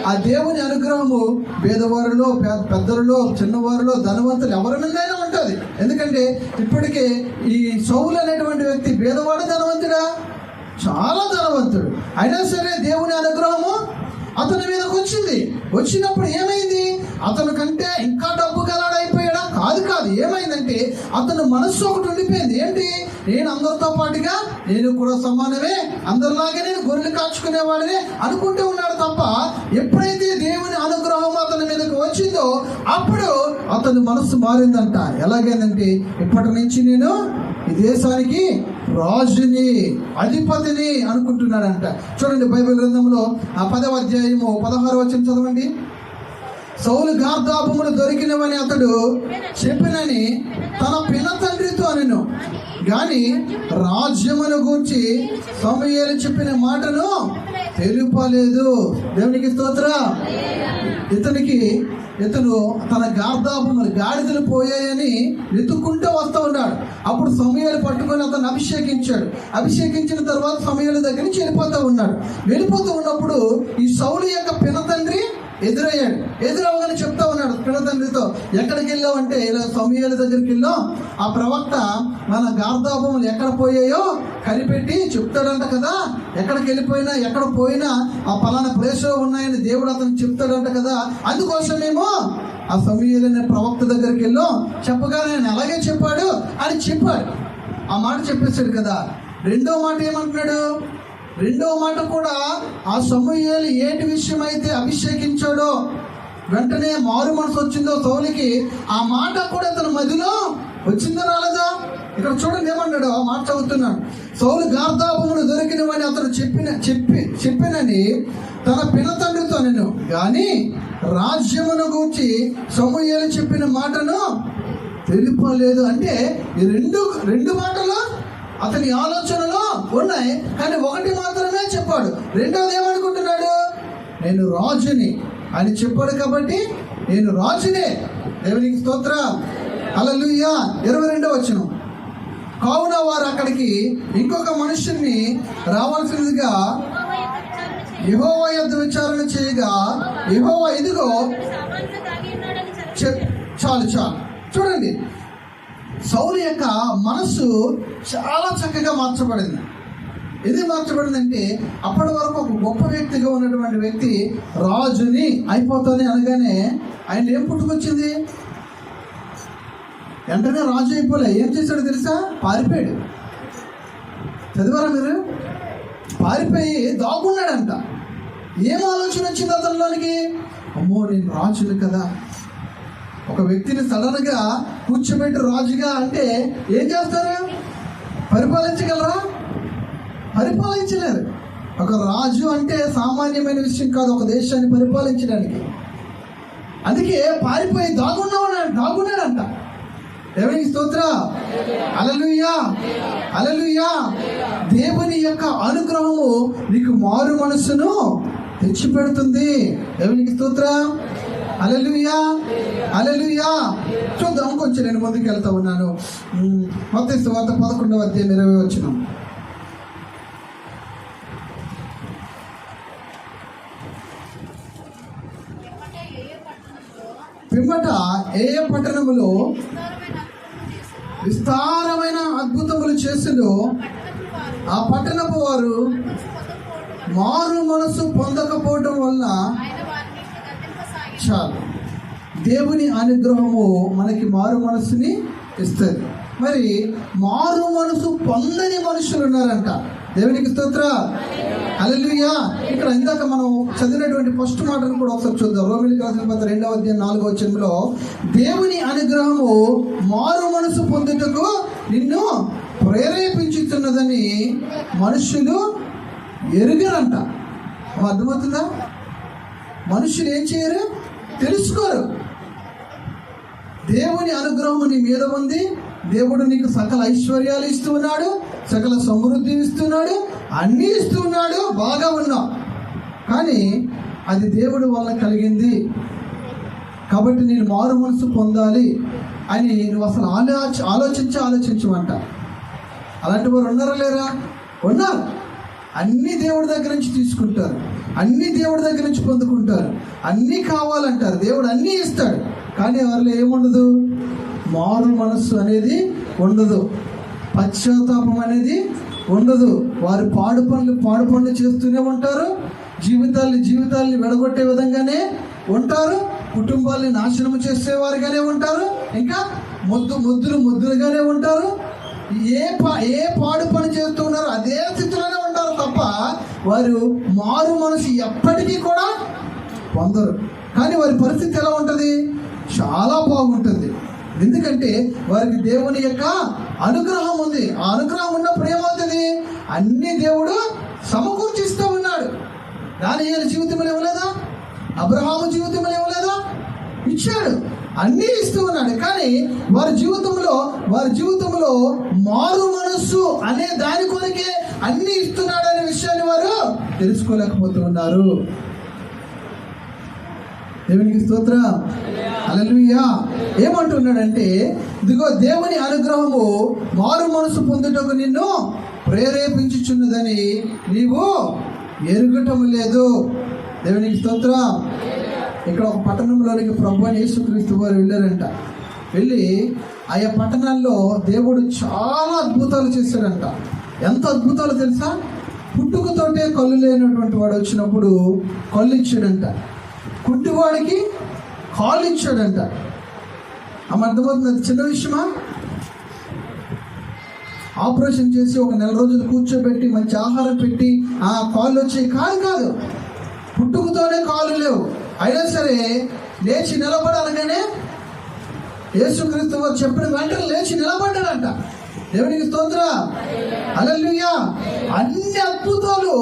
ఆ దేవుని అనుగ్రహము పేదవారిలో, పెద్దలలో, చిన్నవారిలో, ధనవంతులు ఎవరినైనా ఉంటుంది. ఎందుకంటే ఇప్పటికే ఈ సౌలు అనేటువంటి వ్యక్తి పేదవాడు ధనవంతుడా? చాలా ధనవంతుడు. అయినా సరే దేవుని అనుగ్రహము అతని మీదకి వచ్చింది. వచ్చినప్పుడు ఏమైంది? అతని కంటే ఇంకా డబ్బు గలాడైపోయాడా? కాదు. ఏమైందంటే అతను మనస్సు ఒకటి ఉండిపోయింది. ఏంటి? నేను అందరితో పాటుగా నేను కూడా సమానమే, అందరిలాగే నేను గొర్రెలు కాచుకునేవాడినే అనుకుంటూ ఉన్నాడు తప్ప, ఎప్పుడైతే దేవుని అనుగ్రహం అతని మీదకి వచ్చిందో అప్పుడు అతని మనస్సు మారిందంట. ఎలాగైందంటే ఇప్పటి నుంచి నేను ఈ దేశానికి రాజుని, అధిపతిని అనుకుంటున్నాడంట. చూడండి బైబిల్ గ్రంథంలో 10వ అధ్యాయము 16వ వచనం చదవండి. సౌలు గార్దాపములు దొరికినవని అతడు చెప్పినని తన పిన తండ్రితో అనెను, గాని రాజ్యమును గూర్చి సమూయేలు చెప్పిన మాటను తెలుపలేదు. దేవునికి స్తోత్రం. ఇతను తన గార్దాపములు, గాడిదలు పోయాయని వెతుక్కుంటూ వస్తూ ఉన్నాడు. అప్పుడు సమూయేలు పట్టుకొని అతను అభిషేకించాడు. అభిషేకించిన తర్వాత సమూయేలు దగ్గర నుంచి వెళ్ళిపోతూ ఉన్నప్పుడు ఈ సౌలు యొక్క పిన తండ్రి ఎదురయ్యాడు. ఎదురవగానే చెప్తా ఉన్నాడు పిన తండ్రితో, ఎక్కడికి వెళ్ళావు అంటే, ఇలా సమూయేలు దగ్గరికి వెళ్ళాం, ఆ ప్రవక్త మన గార్దాపములు ఎక్కడ పోయాయో కనిపెట్టి చెప్తాడంట కదా, ఎక్కడికి వెళ్ళిపోయినా ఎక్కడ పోయినా ఆ పలానా ప్లేస్లో ఉన్నాయని దేవుడు అతను చెప్తాడంట కదా, అందుకోసమేమో ఆ సమూయేలు అనే ప్రవక్త దగ్గరికి వెళ్ళాం, చెప్పగానే ఆయన అలాగే చెప్పాడు అని చెప్పాడు. ఆ మాట చెప్పేశాడు కదా. రెండో మాట ఏమంటున్నాడు? రెండో మాట కూడా ఆ సమూయేలు ఏటి విషయం అయితే అభిషేకించాడో, వెంటనే మారు మనసు వచ్చిందో సౌలుకి, ఆ మాట కూడా తన మదిలో వచ్చిందో రాలేదా? ఇక్కడ చూడండి ఏమన్నాడు, ఆ మాట చదువుతున్నాడు. సౌలు గార్దాపములు దొరికినవని అతను చెప్పినని తన పిన తండ్రితో నేను, కానీ రాజ్యమును గూర్చి సమూయేలు చెప్పిన మాటను తెలుపలేదు. అంటే ఈ రెండు మాటలు అతని ఆలోచనలో ఉన్నాయి, కానీ ఒకటి మాత్రమే చెప్పాడు. రెండోది ఏమనుకుంటున్నాడు? నేను రాజుని అని చెప్పాడు కాబట్టి నేను రాజునే. దేవునికి స్తోత్రం. హల్లెలూయా. 22వ వచనం. కావున వారు అక్కడికి ఇంకొక మనుషుల్ని రావాల్సినదిగా యెహోవా యొద్ద విచారణ చేయగా, యెహోవా ఇదిగో చాలు చూడండి, సౌలు యొక్క మనస్సు చాలా చక్కగా మార్చబడింది. ఇది మార్చబడిందంటే అప్పటి వరకు ఒక గొప్ప వ్యక్తిగా ఉన్నటువంటి వ్యక్తి రాజుని అయిపోతానే అనగానే ఆయన ఏం పుట్టుకొచ్చింది? వెంటనే రాజు అయిపోలే. ఏం చేశాడు తెలుసా? పారిపోయాడు. చదివారా మీరు? పారిపోయి దాగున్నాడంట. ఏం ఆలోచన వచ్చింది అతనిలోనికి? అమ్మో నేను రాజుని కదా. ఒక వ్యక్తిని సడన్గా కూర్చోబెట్టి రాజుగా అంటే ఏం చేస్తారు? పరిపాలించగలరా? పరిపాలించలేరు. ఒక రాజు అంటే సామాన్యమైన విషయం కాదు ఒక దేశాన్ని పరిపాలించడానికి. అందుకే పారిపోయి దాగున్నాడంట. దేవునికి స్తోత్రం. హల్లెలూయా, హల్లెలూయా. దేవుని యొక్క అనుగ్రహము నీకు మారు మనస్సును తెచ్చిపెడుతుంది. దేవునికి స్తోత్రం. హల్లెలూయా, హల్లెలూయా. చూద్దాం, కొంచెం నేను ముందుకు వెళ్తా ఉన్నాను. మత్తయి సువార్త 11వ అధ్యాయం 20వ వచనం. పిమ్మట ఏ పట్టణములో విస్తారమైన అద్భుతములు చేసిందో ఆ పట్టణపు వారు మారు మనసు పొందకపోవడం వల్ల చాలు. దేవుని అనుగ్రహము మనకి మారు మనసుని ఇస్తుంది. మరి మారు మనసు పొందని మనుషులు ఉన్నారంట. దేవునికి స్తోత్రం, హల్లెలూయా. ఇక్కడ ఇందాక మనం చదివినటువంటి ఫస్ట్ మాటను కూడా ఒకసారి చూద్దాం. రోమీయులకు రాసిన పత్రిక 2వ అధ్యాయం 4వ వచనంలో దేవుని అనుగ్రహము మారు మనసు పొందుటకు నిన్ను ప్రేరేపించుతున్నదని మనుషులు ఎరుగరంట. అర్థమవుతుందా? మనుషులు ఏం చేయరు, తెలుసుకోరు. దేవుని అనుగ్రహం నీ మీద ఉంది. దేవుడు నీకు సకల ఐశ్వర్యాలు ఇస్తూ ఉన్నాడు, సకల సమృద్ధి ఇస్తున్నాడు, అన్నీ ఇస్తున్నాడు, బాగా ఉన్నావు. కానీ అది దేవుడి వల్ల కలిగింది కాబట్టి నేను మారు మనసు పొందాలి అని నువ్వు అసలు ఆలోచించమంట. అలాంటి వారు ఉన్నారా లేరా? ఉన్నారు. అన్నీ దేవుడి దగ్గర నుంచి తీసుకుంటారు, అన్నీ దేవుడి దగ్గర నుంచి పొందుకుంటారు, అన్నీ కావాలంటారు, దేవుడు అన్నీ ఇస్తాడు. కానీ వారిలో ఏముండదు? మారు మనస్సు అనేది ఉండదు, పశ్చాత్తాపం అనేది ఉండదు. వారు పాడు పనులు చేస్తూనే ఉంటారు, జీవితాల్ని విడగొట్టే విధంగానే ఉంటారు, కుటుంబాల్ని నాశనం చేసేవారుగానే ఉంటారు, ఇంకా ముద్దులుగానే ఉంటారు. ఏ పాడు పని చేస్తున్నారు అదే స్థితిలోనే ఉంటారు తప్ప వారు మారు మనసు ఎప్పటికీ కూడా పొందరు. కానీ వారి పరిస్థితి ఎలా ఉంటుంది? చాలా బాగుంటుంది. ఎందుకంటే వారికి దేవుని యొక్క అనుగ్రహం ఉంది. ఆ అనుగ్రహం ఉన్నప్పుడు ఏమవుతుంది? అన్ని దేవుడు సమకూర్చిస్తూ ఉన్నాడు. దానియేలు జీవితంలో ఇవ్వలేదా? అబ్రహాము జీవితంలో ఇవ్వలేదా? ఇచ్చాడు, అన్నీ ఇస్తూ ఉన్నాడు. కానీ వారి జీవితంలో మారు మనస్సు అనే దాని కొరకే అన్నీ ఇస్తున్నాడు అనే విషయాన్ని వారు తెలుసుకోలేకపోతూ ఉన్నారు. దేవునికి స్తోత్రం, హల్లెలూయా. ఏమంటున్నాడంటే, ఇదిగో దేవుని అనుగ్రహము మారు మనసు పొందుటకు నిన్ను ప్రేరేపించుచున్నదని నీవు ఎరుగటం లేదు. దేవునికి స్తోత్రం. ఇక్కడ ఒక పట్టణంలోనికి ప్రభువైన యేసుక్రీస్తు వారు వెళ్ళారంట. వెళ్ళి ఆయా పట్టణాల్లో దేవుడు చాలా అద్భుతాలు చేశాడంట. ఎంత అద్భుతాలు తెలుసా? పుట్టుకతోటే కళ్ళు లేనటువంటి వాడు వచ్చినప్పుడు కళ్ళు ఇచ్చాడంట, కుంటివాడికి కాళ్ళు ఇచ్చాడంట. అర్థమవుతుంది? అది చిన్న విషయమా? ఆపరేషన్ చేసి ఒక 4 రోజులు కూర్చోబెట్టి మంచి ఆహారం పెట్టి ఆ కాళ్ళు వచ్చాయి కాదు. పుట్టుకతోనే కాళ్ళు లేవు, అయినా సరే లేచి నిలబడాలగానే యేసుక్రీస్తు వారు చెప్పిన వెంటనే లేచి నిలబడ్డాడంట. దేవునికి స్తోత్రం, హల్లెలూయా. అన్ని అద్భుతాలు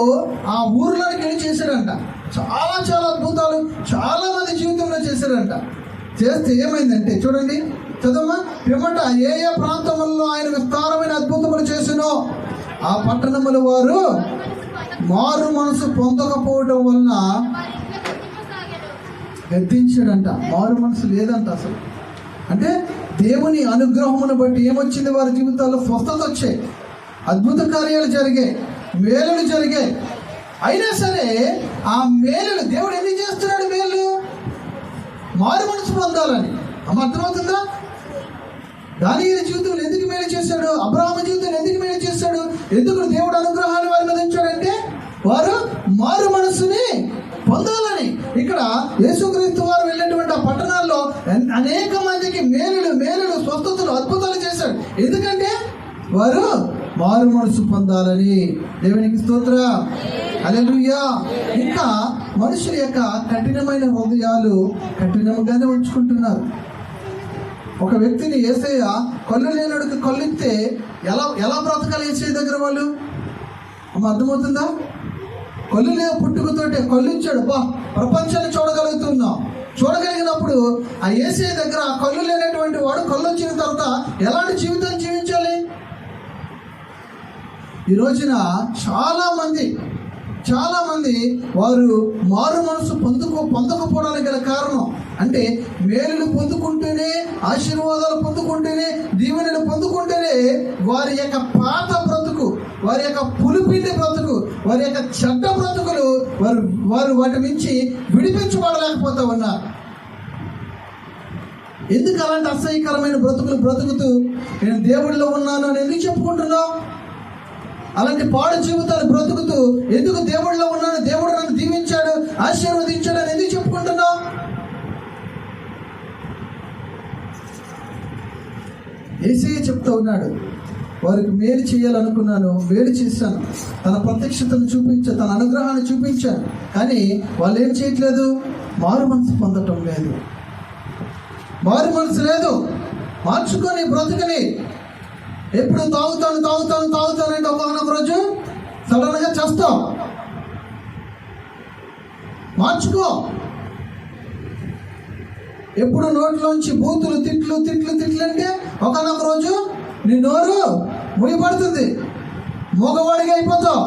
ఆ ఊర్లోకి వెళ్ళి చేశాడంట. చాలా అద్భుతాలు చాలా మంది జీవితంలో చేశారంట. చేస్తే ఏమైందంటే చూడండి, చదవమా. పిమ్మట ఏ ప్రాంతములలో ఆయన విస్తారమైన అద్భుతములు చేసినో ఆ పట్టణముల వారు మారు మనసు పొందకపోవడం వలన గద్దించాడంట. మారు మనసు లేదంట అసలు. అంటే దేవుని అనుగ్రహమును బట్టి ఏమొచ్చింది? వారి జీవితాల్లో స్వస్థత వచ్చాయి, అద్భుత కార్యాలు జరిగాయి, మేలులు జరిగాయి. అయినా సరే ఆ మేలులు దేవుడు ఎందుకు చేస్తున్నాడు? మేలు మారు మనసు పొందాలని. అర్థమవుతుందా? దానియేలు జీవితంలో ఎందుకు మేలు చేశాడు? అబ్రహాము జీవితంలో ఎందుకు మేలు చేశాడు? ఎందుకు దేవుడు అనుగ్రహాన్ని వారి మీద ఉంచాడంటే వారు మారు మనస్సుని పొందాలని. ఇక్కడ యేసుక్రీస్తు వారు వెళ్ళినటువంటి ఆ పట్టణాల్లో అనేక మందికి మేలులు స్వస్థతలు అద్భుతాలు చేశాడు. ఎందుకంటే వారు మారు మనసు పొందాలని. దేవునికి స్తోత్రం, హల్లెలూయా. ఇంకా మనుషుల యొక్క కఠినమైన హృదయాలు కఠినంగానే ఉంచుకుంటున్నారు. ఒక వ్యక్తిని యేసయ్య కళ్ళు లేనడికి కళ్ళు ఇస్తే ఎలా బ్రతకాలి యేసయ్య దగ్గర వాళ్ళు? అర్థమవుతుందా? కళ్ళు లేవు, పుట్టుకతోటే కళ్ళు ఇచ్చాడు. ప్రపంచాన్ని చూడగలిగినప్పుడు ఆ యేసయ్య దగ్గర ఆ కళ్ళు లేనటువంటి వాడు కళ్ళు వచ్చిన తర్వాత ఎలాంటి జీవితం జీవించాలి? ఈ రోజున చాలా మంది వారు మారు మనసు పొందకపోవడానికి గల కారణం అంటే మేలులు పొందుకుంటేనే, ఆశీర్వాదాలు పొందుకుంటేనే, దీవెనలు పొందుకుంటేనే వారి యొక్క పాత బ్రతుకు, వారి యొక్క పులిపిండి బ్రతుకు, వారి యొక్క చెడ్డ బ్రతుకులు వారు వాటి నుంచి విడిపించబడలేకపోతా ఉన్నారు. ఎందుకు అలాంటి అసహ్యకరమైన బ్రతుకుతూ నేను దేవుడిలో ఉన్నాను అని ఎందుకు చెప్పుకుంటున్నావు? అలాంటి పాడు జీవితాలు బ్రతుకుతూ ఎందుకు దేవుడిలో ఉన్నాను, దేవుడు నన్ను దీవించాడు, ఆశీర్వదించాడు అని ఎందుకు చెప్పుకుంటున్నావు? యేసయ్య చెప్తా ఉన్నాడు, వారికి మేలు చేయాలనుకున్నాను, మేలు చేశాను, తన ప్రత్యక్షతను చూపించాను, తన అనుగ్రహాన్ని చూపించాను. కానీ వాళ్ళు ఏం చేయట్లేదు, మారు మనసు పొందటం లేదు. మారు మనసు లేదు. మార్చుకొని బ్రతుకుని ఎప్పుడు తాగుతానంటే ఒక రోజు సడన్గా చేస్తాం. మార్చుకో. ఎప్పుడు నోట్లోంచి బూతులు తిట్లు అంటే ఒకనొక రోజు నీ నోరు ముయ్యబడుతుంది, మగవాడిగా అయిపోతావు.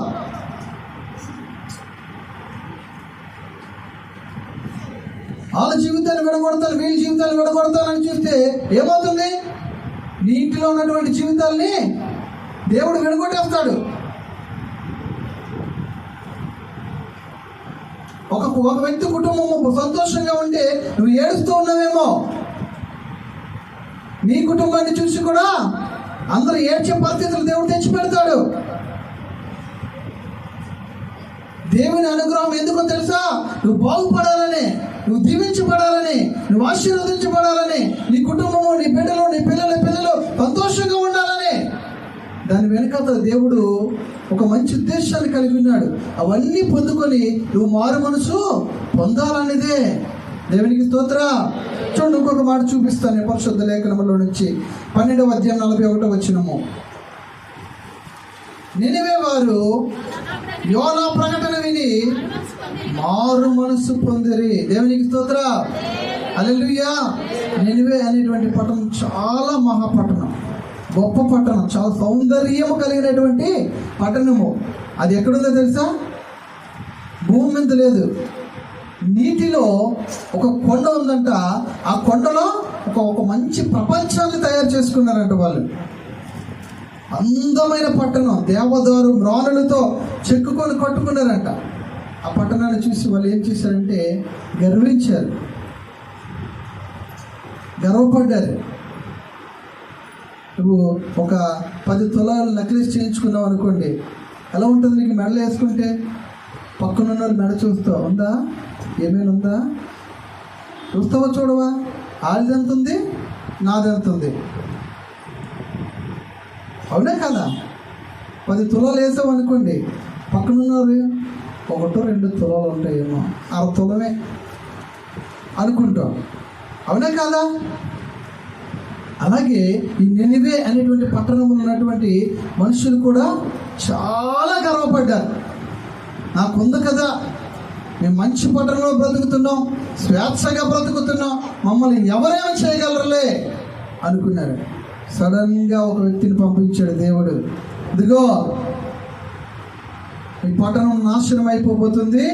వాళ్ళ జీవితాన్ని విడగొడతాను, వీళ్ళ జీవితాన్ని విడగొడతానని చూస్తే ఏమవుతుంది? నీ ఇంటిలో ఉన్నటువంటి జీవితాల్ని దేవుడు విడగొట్టేస్తాడు. ఒక వ్యక్తి కుటుంబం సంతోషంగా ఉంటే నువ్వు ఏడుస్తూ ఉన్నావేమో. నీ కుటుంబాన్ని చూసి కూడా అందరూ ఏడ్చే పరిస్థితులు దేవుడు తెచ్చి పెడతాడు. దేవుని అనుగ్రహం ఎందుకో తెలుసా? నువ్వు బాగుపడాలని, నువ్వు దీవించబడాలని, నువ్వు ఆశీర్వదించబడాలని, నీ కుటుంబము, నీ బిడ్డలు, నీ పిల్లలు సంతోషంగా ఉండాలని. దాని వెనకాల దేవుడు ఒక మంచి ఉద్దేశాన్ని కలిగి ఉన్నాడు. అవన్నీ పొందుకొని నువ్వు మారు మనసు పొందాలనేదే. దేవునికి స్తోత్ర. చూడండి, ఇంకొక మాట చూపిస్తాను పరిశుద్ధ లేఖనంలో నుంచి 12వ అధ్యాయం 41వ వచనము. నినివే వారు యోనా ప్రకటన విని మారు మనసు పొందిరి. దేవునికి స్తోత్ర. హల్లెలూయా. నినివే అనేటువంటి పట్టణం చాలా మహాపట్టణం, గొప్ప పట్టణం, చాలా సౌందర్యము కలిగినటువంటి పట్టణము. అది ఎక్కడుందో తెలుసా? భూమి మీద లేదు, నీటిలో ఒక కొండ ఉందంట. ఆ కొండలో ఒక మంచి ప్రపంచాన్ని తయారు చేసుకున్నారంట వాళ్ళు. అందమైన పట్టణం, దేవదారు మ్రాణులతో చెక్కుకొని కట్టుకున్నారంట. ఆ పట్టణాన్ని చూసి వాళ్ళు ఏం చేశారంటే గర్వించారు, గర్వపడ్డారు. నువ్వు ఒక 10 తులాలు నెక్లెస్ చేయించుకున్నావు అనుకోండి, ఎలా ఉంటుంది నీకు? మెడలు వేసుకుంటే పక్కనున్న వాళ్ళు మెడ చూస్తావు, ఉందా, ఏమైనా ఉందా, చూస్తావా, చూడవా, ఆడిది ఎంత ఉంది, నాది ఎంత ఉంది, అవునా కదా? 10 తులాలు వేసావు అనుకోండి, పక్కనున్నారు 1-2 తులాలు ఉంటాయేమో, 1/2 తులమే అనుకుంటాం, అవునా కాదా? అలాగే ఈ నినివే అనేటువంటి పట్టణంలో ఉన్నటువంటి మనుషులు కూడా చాలా గర్వపడ్డారు. నాకుంది కదా, మేము మంచి పట్టణంలో బ్రతుకుతున్నాం, స్వేచ్ఛగా బ్రతుకుతున్నాం, మమ్మల్ని ఎవరేమో చేయగలరులే అనుకున్నారు. సడన్గా ఒక వ్యక్తిని పంపించాడు దేవుడు. ఇదిగో ఈ పట్టణం నాశనం అయిపోబోతుంది,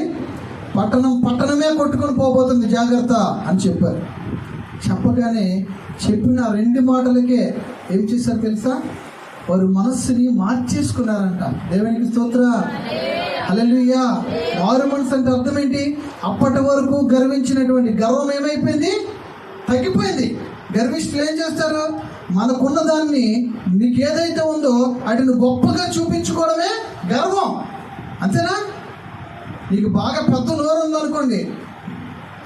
పట్టణమే కొట్టుకొని పోబోతుంది, జాగ్రత్త అని చెప్పారు. చెప్పగానే చెప్పిన 2 మాటలకే ఏం చేశారు తెలుసా? వారు మనస్సుని మార్చేసుకున్నారంట. దేవునికి స్తోత్ర. హల్లెలూయా. మారు మనసు అంటే అర్థం ఏంటి? అప్పటి వరకు గర్వించినటువంటి గర్వం ఏమైపోయింది? తగ్గిపోయింది. గర్విష్ఠులు ఏం చేస్తారు? మనకున్న దాన్ని, నీకు ఏదైతే ఉందో వాటిని గొప్పగా చూపించుకోవడమే గర్వం, అంతేనా? నీకు బాగా పెద్ద నోరు ఉందనుకోండి,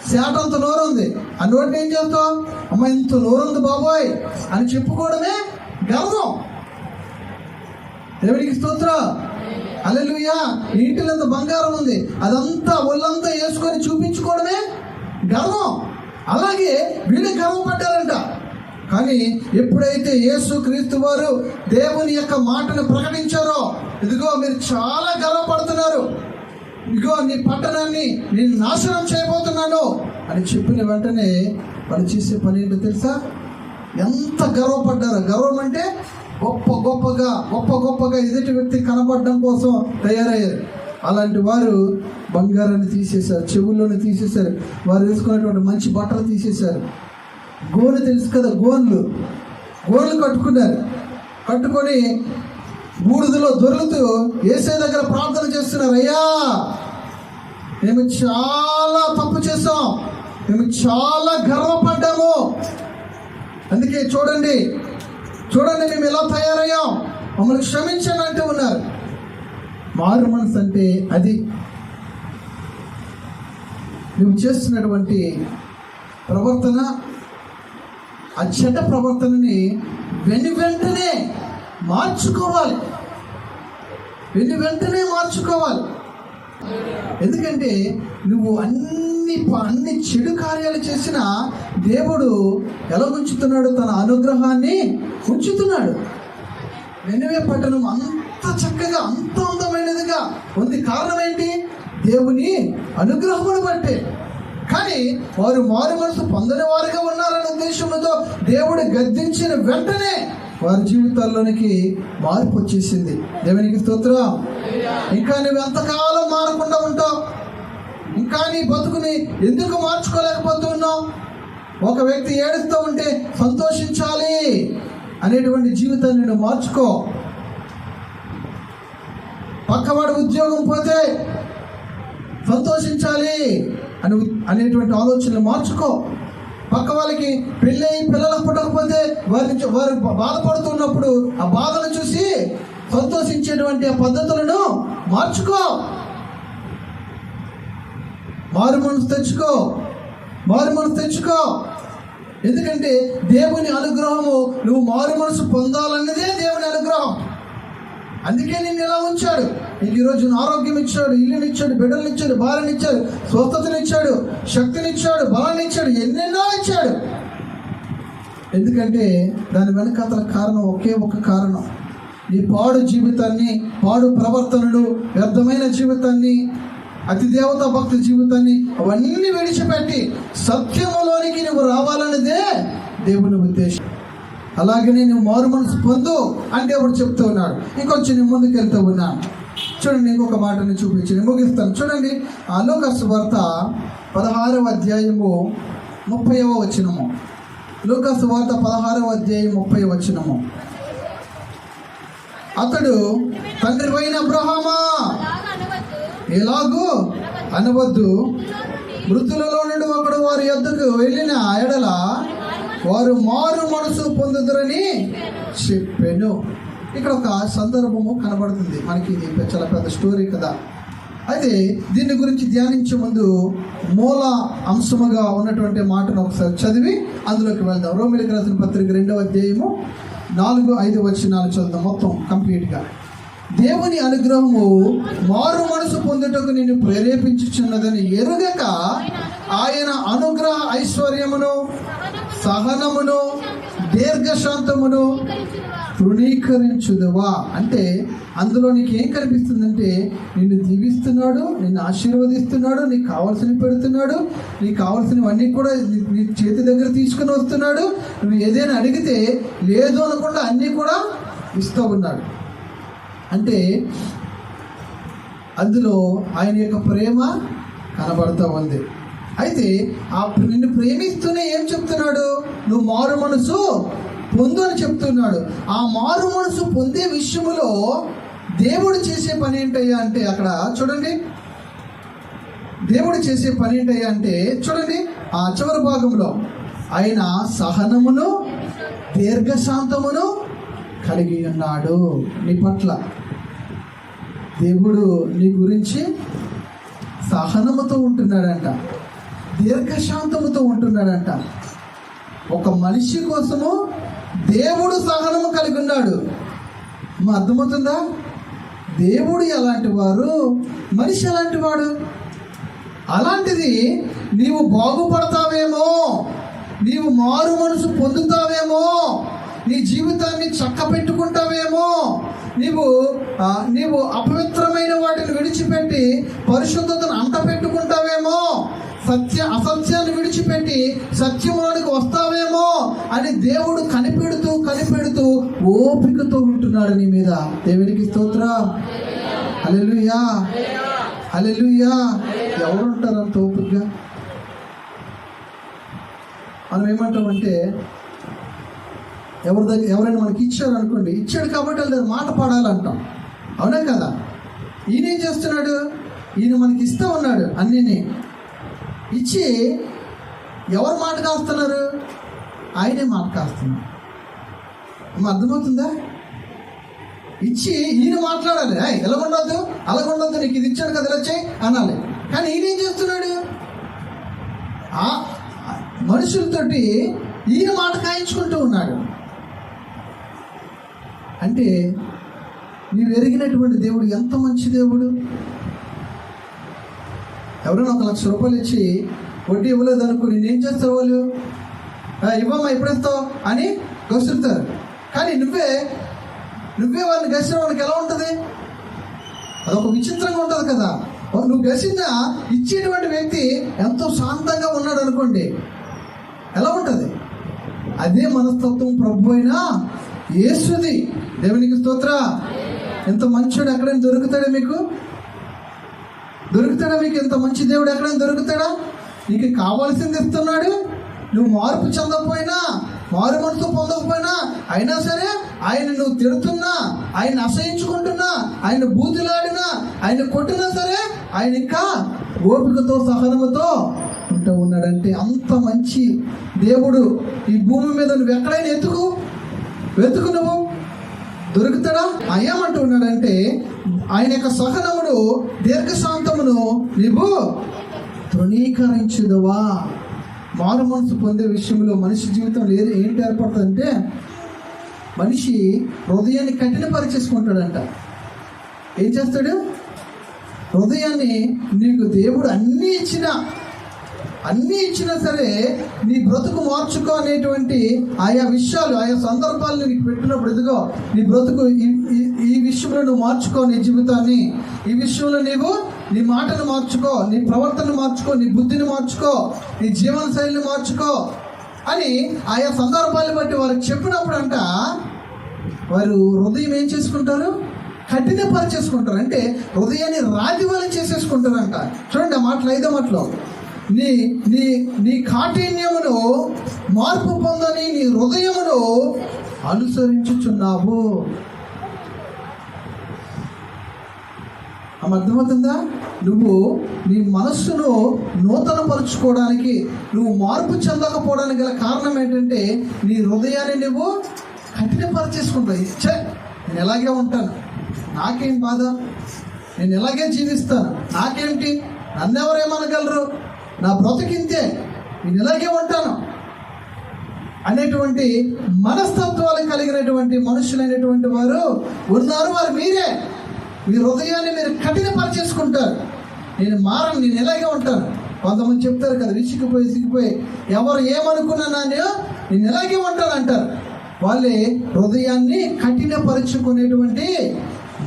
శాటంత నోరు ఉంది, ఆ నోటిని ఏం చేస్తావు? అమ్మ ఇంత నోరు ఉంది బాబోయ్ అని చెప్పుకోవడమే గర్వం. దేవునికి స్తోత్ర. హల్లెలూయా. ఇంటిలో ఎంత బంగారం ఉంది, అదంతా ఒళ్ళంతా వేసుకొని చూపించుకోవడమే గర్వం. అలాగే వీళ్ళు గర్వపడ్డారంట. కానీ ఎప్పుడైతే యేసుక్రీస్తు వారు దేవుని యొక్క మాటను ప్రకటించారో, ఇదిగో మీరు చాలా గర్వపడుతున్నారు, ఇదిగో నీ పట్టణాన్ని నేను నాశనం చేయబోతున్నాను అని చెప్పిన వెంటనే వాళ్ళు చేసే పని ఏంటో తెలుసా? ఎంత గర్వపడ్డారు. గర్వం అంటే గొప్పగా ఎదుటి వ్యక్తి కనపడడం కోసం తయారయ్యారు. అలాంటి వారు బంగారాన్ని తీసేశారు, చెవుల్లోని తీసేశారు, వారు వేసుకున్నటువంటి మంచి బట్టలు తీసేశారు. గోను తెలుసు కదా, గోన్లు కట్టుకున్నారు. కట్టుకొని బూడిదలో దొర్లుతూ యేసయ్య దగ్గర ప్రార్థన చేస్తున్నారు. అయ్యా, మేము చాలా తప్పు చేసాం, మేము చాలా గర్వపడ్డాము, అందుకే చూడండి మేము ఎలా తయారయ్యాం, మమ్మల్ని క్షమించండి అంటూ ఉన్నారు. మారు మనసు అంటే అది. నువ్వు చేస్తున్నటువంటి ప్రవర్తన, ఆ చెడ్డ ప్రవర్తనని వెంటనే మార్చుకోవాలి. వెంటనే మార్చుకోవాలి. ఎందుకంటే నువ్వు అన్ని చెడు కార్యాలు చేసినా దేవుడు ఎలా ఉంచుతున్నాడు? తన అనుగ్రహాన్ని ఉంచుతున్నాడు. నినవే పట్టణం అంత చక్కగా, అంత అందమైనదిగా ఉంది. కారణం ఏంటి? దేవుని అనుగ్రహమును బట్టే. కానీ వారు మారు మనసు పొందని వారుగా ఉన్నారనే ఉద్దేశంతో దేవుడు గద్దించిన వెంటనే వారి జీవితాల్లోనికి మార్పు వచ్చేసింది. దేవునికి స్తోత్రం. ఇంకా నువ్వు ఎంతకాలం మారకుండా ఉంటావు? ఇంకా నీ బతుకుని ఎందుకు మార్చుకోలేకపోతున్నావు? ఒక వ్యక్తి ఏడుస్తూ ఉంటే సంతోషించాలి అనేటువంటి జీవితాన్ని నువ్వు మార్చుకో. పక్కవాడు ఉద్యోగం పోతే సంతోషించాలి అనేటువంటి ఆలోచనలు మార్చుకో. పక్క వాళ్ళకి పెళ్ళి పిల్లలకు పుట్టకపోతే వారు బాధపడుతున్నప్పుడు ఆ బాధను చూసి సంతోషించేటువంటి ఆ పద్ధతులను మార్చుకో. మారు మనసు తెచ్చుకో. ఎందుకంటే దేవుని అనుగ్రహము, నువ్వు మారు మనసు పొందాలన్నదే దేవుని అనుగ్రహం. అందుకే నిన్ను ఇలా ఉంచాడు. నీకు ఈరోజు ఆరోగ్యం ఇచ్చాడు, ఇల్లునిచ్చాడు, బిడ్డలనిచ్చాడు, భార్యనిచ్చాడు, స్వస్థతనిచ్చాడు, శక్తినిచ్చాడు, బలాన్నిచ్చాడు, ఎన్నెన్నో ఇచ్చాడు. ఎందుకంటే దాని వెనకాతల కారణం ఒకే ఒక కారణం. నీ పాడు జీవితాన్ని, పాడు ప్రవర్తనలు, వ్యర్థమైన జీవితాన్ని, అతిదేవత భక్తి జీవితాన్ని అవన్నీ విడిచిపెట్టి సత్యములోనికి నువ్వు రావాలన్నదే దేవుని ఉద్దేశం. అలాగనే నువ్వు మారు మనసు పొందు అంటే ఇప్పుడు చెప్తూ ఉన్నాడు. ఇంకొంచెం నేను ముందుకు వెళ్తూ ఉన్నాను. చూడండి, ఇంకొక మాటని చూపించి నేను ముగిస్తాను. చూడండి, ఆ లూకా సువార్త 16వ అధ్యాయము 30వ వచనము. లూకా సువార్త 16వ అధ్యాయం 30వ వచనము. అతడు, తండ్రి అయిన అబ్రహామా, ఎలాగూ అనవద్దు, మృతులలో నుండి ఒకడు వారి యొద్దకు వెళ్ళిన ఎడల వారు మారు మనసు పొందుదురని చెప్పాను. ఇక్కడ ఒక సందర్భము కనబడుతుంది మనకి. ఇది చాలా పెద్ద స్టోరీ కదా. అయితే దీని గురించి ధ్యానించే ముందు మూల అంశముగా ఉన్నటువంటి మాటను ఒకసారి చదివి అందులోకి వెళ్దాం. రోమీయులకు రాసిన పత్రిక 2వ అధ్యాయము 4-5 వచనాలు చదువుదాం మొత్తం కంప్లీట్గా. దేవుని అనుగ్రహము మారు మనసు పొందుటకు నిన్ను ప్రేరేపించుచున్నదని ఎరుగక ఆయన అనుగ్రహ ఐశ్వర్యమును, సహనమును, దీర్ఘశాంతమును తృణీకరించుదువా. అంటే అందులో నీకు ఏం కనిపిస్తుందంటే, నిన్ను దీవిస్తున్నాడు, నిన్ను ఆశీర్వదిస్తున్నాడు, నీకు కావాల్సినవి పెడుతున్నాడు, నీకు కావాల్సినవన్నీ కూడా నీ చేతి దగ్గర తీసుకుని వస్తున్నాడు. నువ్వు ఏదైనా అడిగితే లేదు అనకుండా అన్నీ కూడా ఇస్తూ ఉన్నాడు. అంటే అందులో ఆయన యొక్క ప్రేమ కనబడుతూ ఉంది. అయితే నిన్ను ప్రేమిస్తూనే ఏం చెప్తున్నాడు? నువ్వు మారు మనసు పొందు అని చెప్తున్నాడు. ఆ మారు మనసు పొందే విషయంలో దేవుడు చేసే పని ఏంటయ్యా అంటే, అక్కడ చూడండి, దేవుడు చేసే పని ఏంటయ్యా అంటే చూడండి, ఆ చివరి భాగంలో ఆయన సహనమును, దీర్ఘశాంతమును కలిగి ఉన్నాడు. నీ పట్ల దేవుడు నీ గురించి సహనముతో ఉంటున్నాడంట, దీర్ఘశాంతముతో ఉంటున్నాడంట. ఒక మనిషి కోసము దేవుడు సహనము కలిగి ఉన్నాడు. అర్థమవుతుందా? దేవుడు ఎలాంటి వారు, మనిషి ఎలాంటి వాడు. అలాంటిది నీవు బాగుపడతావేమో, నీవు మారు మనసు పొందుతావేమో, నీ జీవితాన్ని చక్క పెట్టుకుంటావేమో, నీవు అపవిత్రమైన వాటిని విడిచిపెట్టి పరిశుద్ధతను అంట పెట్టుకుంటావేమో, అసత్యాన్ని విడిచిపెట్టి సత్యంలోనికి వస్తావేమో అని దేవుడు కనిపెడుతూ ఓపికతో ఉంటున్నాడు నీ మీద. దేవునికి స్తోత్రం. హల్లెలూయా, హల్లెలూయా. ఎవరు ఉంటారు అంత ఓపికగా? మనం ఏమంటామంటే, ఎవరైనా మనకి ఇచ్చారు అనుకోండి, ఇచ్చాడు కాబట్టి వాళ్ళ దగ్గర మాట పడాలంటాం. అవునా కదా? ఈయన ఏం చేస్తున్నాడు? ఈయన మనకి ఇస్తూ ఉన్నాడు. అన్నీ ఇచ్చి ఎవరు మాట కాస్తున్నారు? ఆయనే మాట కాస్తున్నారు. అర్థమవుతుందా? ఇచ్చి ఈయన మాట్లాడాలి, ఎలా ఉండొద్దు, అలా ఉండొద్దు, నీకు ఇది ఇచ్చాడు కదా, ఇలా చేయి అనాలి. కానీ ఈయన ఏం చేస్తున్నాడు? మనుషులతోటి ఈయన మాట కాయించుకుంటూ ఉన్నాడు. అంటే నీవు ఎరిగినటువంటి దేవుడు ఎంత మంచి దేవుడు. ఎవరైనా 1,00,000 రూపాయలు ఇచ్చి వడ్డీ ఇవ్వలేదు అనుకో, నేనేం చేస్తావు, వాళ్ళు ఇవ్వమ్మా ఎప్పుడెస్తావు అని గసురుతారు. కానీ నువ్వే వాళ్ళని గసిన వాళ్ళకి ఎలా ఉంటుంది? అదొక విచిత్రంగా ఉంటుంది కదా. నువ్వు గసిన ఇచ్చేటువంటి వ్యక్తి ఎంతో శాంతంగా ఉన్నాడు అనుకోండి, ఎలా ఉంటుంది? అదే మనస్తత్వం ప్రభు అయినా యేసుది. దేవునికి స్తోత్ర. ఎంత మంచోడు ఎక్కడైనా దొరుకుతాడా మీకు? ఇంత మంచి దేవుడు ఎక్కడైనా దొరుకుతాడా? నీకు కావాల్సింది ఇస్తున్నాడు. నువ్వు మార్పు చెందకపోయినా, మారు మనసు పొందకపోయినా, అయినా సరే ఆయన నువ్వు తిడుతున్నా, ఆయన అసహించుకుంటున్నా, ఆయన బూతులాడినా, ఆయన కొట్టినా సరే ఆయన ఇంకా ఓపికతో సహనముతో ఉంటూ ఉన్నాడంటే అంత మంచి దేవుడు ఈ భూమి మీద నువ్వు ఎక్కడైనా వెతుకు నువ్వు దొరుకుతాడా? ఏమంటూ ఉన్నాడంటే ఆయన యొక్క సహనమును దీర్ఘశాంతమును నీవు తృణీకరించుదువా. మారు మనసు పొందే విషయంలో మనిషి జీవితంలో ఏంటి ఏర్పడుతుందంటే మనిషి హృదయాన్ని కఠినపరిచేసుకుంటాడంట. ఏం చేస్తాడు? హృదయాన్ని నీకు దేవుడు అన్నీ ఇచ్చినా సరే నీ బ్రతుకు మార్చుకో అనేటువంటి ఆయా విషయాలు, ఆయా సందర్భాలను నీకు పెట్టినప్పుడు, ఇదిగో నీ బ్రతుకు ఈ విషయంలో నువ్వు మార్చుకో, నీ జీవితాన్ని ఈ విషయంలో నీవు నీ మాటను మార్చుకో, నీ ప్రవర్తన మార్చుకో, నీ బుద్ధిని మార్చుకో, నీ జీవన శైలిని మార్చుకో అని ఆయా సందర్భాలను బట్టి వారికి చెప్పినప్పుడు అంట వారు హృదయం ఏం చేసుకుంటారు? కఠినపరిచేసుకుంటారు. అంటే హృదయాన్ని రాతి వల్ల చేసేసుకుంటారంట. చూడండి ఆ మాటలు, 5వ మాటలో నీ కాఠిన్యమును మార్పు పొందని నీ హృదయమును అనుసరించుచున్నావు. అర్థమవుతుందా? నువ్వు నీ మనస్సును నూతనపరుచుకోవడానికి, నువ్వు మార్పు చెందకపోవడానికి గల కారణం ఏంటంటే నీ హృదయాన్ని నువ్వు కఠినపరిచేసుకుంటావు. నేను ఎలాగే ఉంటాను, నాకేం బాధ, నేను ఎలాగే జీవిస్తాను, నాకేంటి, నన్నెవరేమనగలరు, నా బ్రతికింతే, నేను ఇలాగే ఉంటాను అనేటువంటి మనస్తత్వాలు కలిగినటువంటి మనుషులైనటువంటి వారు ఉన్నారు. వారు మీరే. మీ హృదయాన్ని మీరు కఠినపరిచేసుకుంటారు. నేను మారను, నేను ఇలాగే ఉంటాను. కొంతమంది చెప్తారు కదా, విసిగిపోయి ఎవరు ఏమనుకున్నా నేను ఇలాగే ఉంటాను అంటారు. వాళ్ళే హృదయాన్ని కఠినపరుచుకునేటువంటి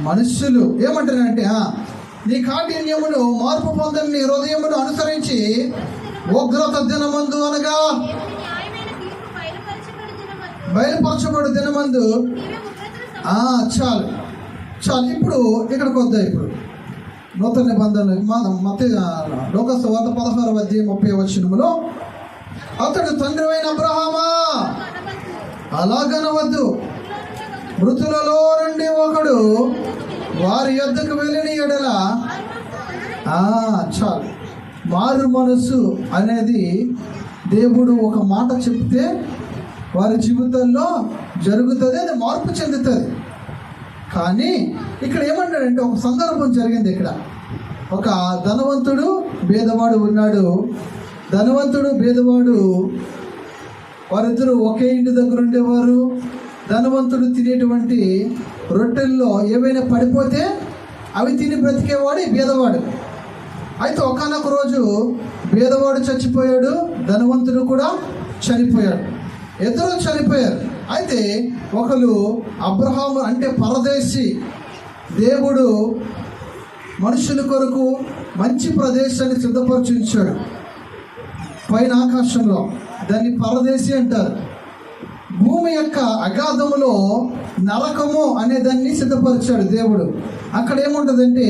మనుషులు. ఏమంటారంటే నీ కాఠిన్యమును మార్పు పొందని నీ హృదయమును అనుసరించి ఉగ్రత దినమందు అనగా బయలుపరచబడు దినమందు చాలు. ఇప్పుడు ఇక్కడికి వద్దా. ఇప్పుడు నూతన నిబంధనలు మత్తయి లోకాసు వార్త 16వ అధ్యాయం 30వ వచనములో అతడు తండ్రి అయిన అబ్రహామా అలాగనవద్దు, మృతులలో నుండి ఒకడు వారి యొద్దకు వెళ్ళిన ఎడల చాలు. మారు మనసు అనేది దేవుడు ఒక మాట చెప్తే వారి జీవితంలో జరుగుతుంది, అది మార్పు చెందుతుంది. కానీ ఇక్కడ ఏమంటాడంటే ఒక సందర్భం జరిగింది. ఇక్కడ ఒక ధనవంతుడు భేదవాడు ఉన్నాడు. ధనవంతుడు భేదవాడు వారిద్దరూ ఒకే ఇంటి దగ్గర ఉండేవారు. ధనవంతుడు తినేటువంటి రొట్టెల్లో ఏవైనా పడిపోతే అవి తిని బ్రతికేవాడు భేదవాడు. అయితే ఒకానొక రోజు భేదవాడు చచ్చిపోయాడు, ధనవంతుడు కూడా చనిపోయాడు. ఇద్దరు చనిపోయారు. అయితే ఒకరు అబ్రహాము అంటే పరదేశి, దేవుడు మనుషుల కొరకు మంచి ప్రదేశాన్ని సిద్ధపరచుంచాడు పైన ఆకాశంలో. దాన్ని పరదేశి అంటారు. భూమి యొక్క అగాధములో నరకము అనే దాన్ని సిద్ధపరిచాడు దేవుడు. అక్కడ ఏముంటుందంటే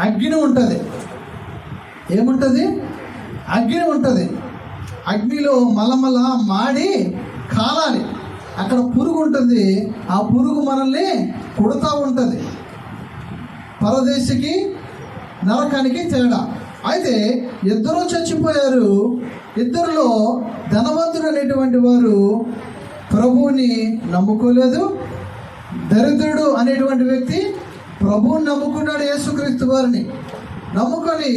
అగ్ని ఉంటుంది. ఏముంటుంది? అగ్ని ఉంటుంది. అగ్నిలో మలమల మాడి కాలాలి. అక్కడ పురుగు ఉంటుంది. ఆ పురుగు మనల్ని కొడుతూ ఉంటుంది. పరదేశికి నరకానికి తేడా. అయితే ఇద్దరూ చచ్చిపోయారు. ఇద్దరిలో ధనవంతుడు అనేటువంటి వారు ప్రభువుని నమ్ముకోలేదు. దరిద్రుడు అనేటువంటి వ్యక్తి ప్రభువుని నమ్ముకున్నాడు, యేసుక్రీస్తు వారిని నమ్ముకొని